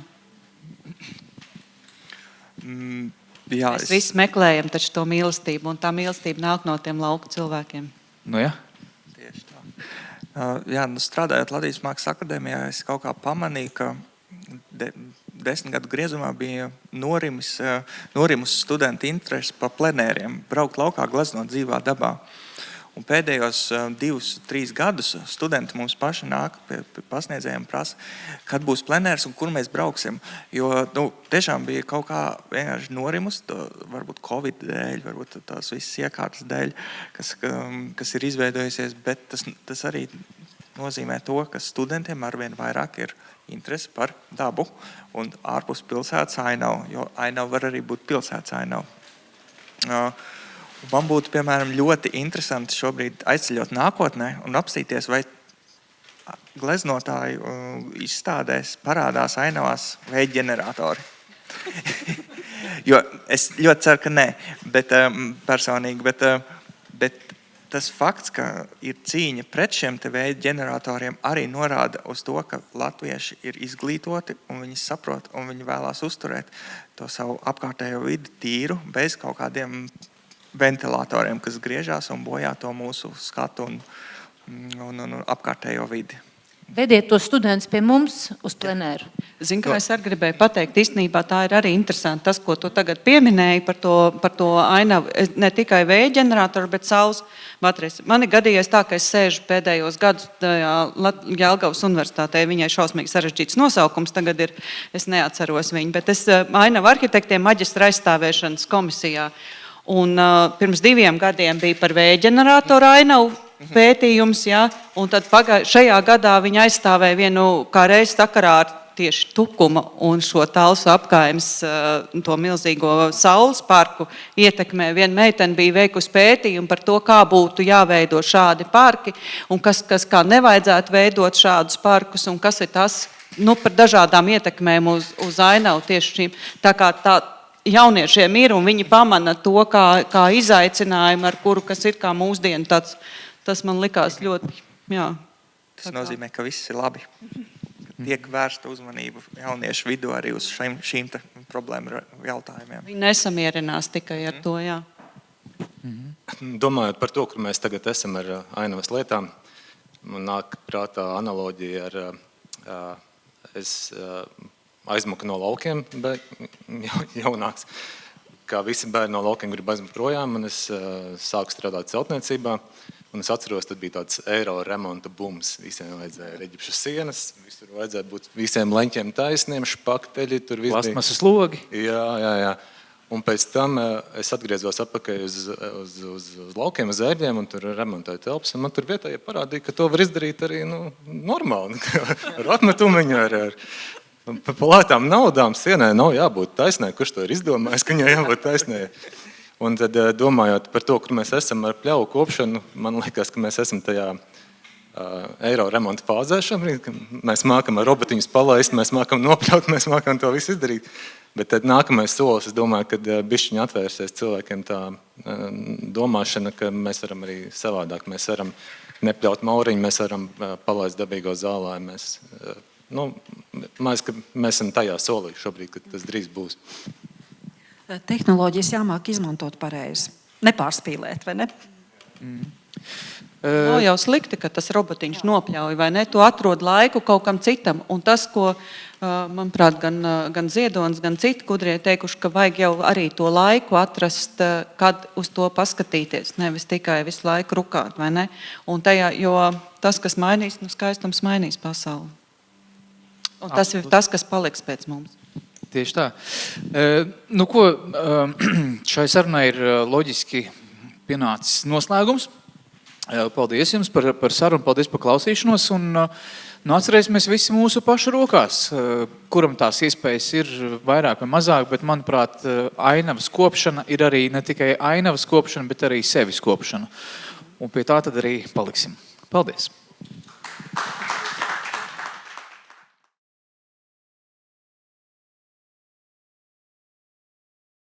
S5: Jā,
S4: Mēs visi meklējam taču to mīlestību, un tā mīlestība nāk no tiem lauku cilvēkiem.
S1: Nu, ja?
S5: Tieši tā. Jā, strādājot Latvijas Mākslas akadēmijā, es kaut kā pamanīju, ka 10 gadu griezumā bija norimus studentu interesi pa plenēriem, braukt laukā, gleznot dzīvā dabā. Un pēdējos 2-3 gadus studenti mums paši nāk pie pasniedzējiem prasa, kad būs plenērs un kur mēs brauksim. Jo tiešām bija kaut kā vienkārši norimus, varbūt Covid dēļ, varbūt tās visas iekārtas dēļ, kas ir izveidojusies, bet tas arī nozīmē to, ka studentiem arvien vairāk ir interesi par dabu un ārpus pilsētas ainavu, jo ainavu var arī būt pilsētas ainavu. Man būtu, piemēram, ļoti interesanti šobrīd aizceļot nākotnē un apstīties, vai gleznotāju izstādēs parādās ainavās vēja ģeneratori. Jo es ļoti ceru, ka nē, bet personīgi, bet tas fakts, ka ir cīņa pret šiem te vēja ģeneratoriem, arī norāda uz to, ka latvieši ir izglītoti un viņi saprot un viņi vēlās uzturēt to savu apkārtējo vidi tīru bez kaut kādiem ventilatoriem, kas griežās un bojā to mūsu skatu un apkārtējo vidi.
S2: Vediet to studentus pie mums uz plenēru.
S4: Zinu, kā es arī gribēju pateikt, īstenībā tā ir arī interesanti. Tas, ko tu tagad pieminēji par to ainavu, ne tikai vēja ģeneratoru, bet saules baterijas. Man ir gadījies tā, ka es sēžu pēdējos gadus Jelgavas universitātē, viņai šausmīgi sarežģīts nosaukums, tagad ir, es neatceros viņu, bet es ainavu arhitektiem maģistra aizstāvēšanas komisijā. Un pirms 2 gadiem bija par vēja ģeneratoru ainavu pētījums, ja, un tad šajā gadā viņi aizstāvēja vienu kā reiz sakarā ar tieši Tukuma un šo Talsu apkaimes to milzīgo saules parku ietekmē. Viena meitene bija veikusi pētījumu par to, kā būtu jāveido šādi parki un kas kā nevajadzētu veidot šādus parkus un kas ir tas, par dažādām ietekmēm uz ainavu tieši šīm. Tā kā jauniešiem ir, un viņi pamana to kā izaicinājumu, ar kuru, kas ir kā mūsdienu, tas man likās ļoti, jā.
S5: Tas nozīmē, ka viss ir labi. Tiek vērsta uzmanība jauniešu vidū arī uz šīm problēmu jautājumiem.
S4: Viņi nesamierinās tikai ar to, jā.
S6: Domājot par to, kur mēs tagad esam ar ainavas lietām, man nāk prātā analoģija ar aizmuka no laukiem, jaunāks. Kā visi bērni no laukiem grib aizmukt projām, un es sāku strādāt celtniecībā, un es atceros, tad bija tāds eiro remonta bums. Visiem vajadzēja reģipšu sienas, visur vajadzēja būt visiem leņķiem taisniem, špakteļi, tur viss bija.
S1: Plastmasas logi.
S6: Jā. Un pēc tam es atgriezos atpakaļ uz laukiem, uz ērģiem, un tur remontēju telpas, un man tur vietējie parādīja, ka to var izdarīt arī normāli, ar atmetumiņu, ar pa lētām naudām sienai nav jābūt taisnai, kurš to ir izdomājis, ka viņai jābūt taisnai. Un tad domājot par to, kur mēs esam ar pļauju kopšanu, man liekas, ka mēs esam tajā eiro remonta fāzē šobrīd, ka mēs mākam ar robotiņus palaist, mēs mākam nopļaut, mēs mākam to visu izdarīt. Bet tad nākamais solis, es domāju, kad bišķiņi atvērsies cilvēkiem tā domāšana, ka mēs varam arī savādāk, mēs varam nepļaut mauriņu, mēs varam palaist dabīgo zālē, mēs esam tajā solī šobrīd, kad tas drīz būs.
S3: Tehnoloģijas jāmāk izmantot pareizi. Nepārspīlēt, vai ne?
S4: Nav jau slikti, ka tas robotiņš nopļauj, vai ne? Tu atrod laiku kaut kam citam. Un tas, ko, manuprāt, gan Ziedonis, gan citi gudrie teikuši, ka vajag jau arī to laiku atrast, kad uz to paskatīties, nevis tikai visu laiku rukāt, vai ne? Un tajā, jo tas, kas mainīs, skaistums mainīs pasauli. Un tas ir tas, kas paliks pēc mums.
S1: Tieši tā. Šai sarunai ir loģiski pienācis noslēgums. Paldies jums par sarunu, paldies par klausīšanos. Un, atcerēsimies visi mūsu pašu rokās, kuram tās iespējas ir vairāk vai mazāk, bet, manuprāt, ainavas kopšana ir arī ne tikai ainavas kopšana, bet arī sevis kopšana. Un pie tā tad arī paliksim. Paldies!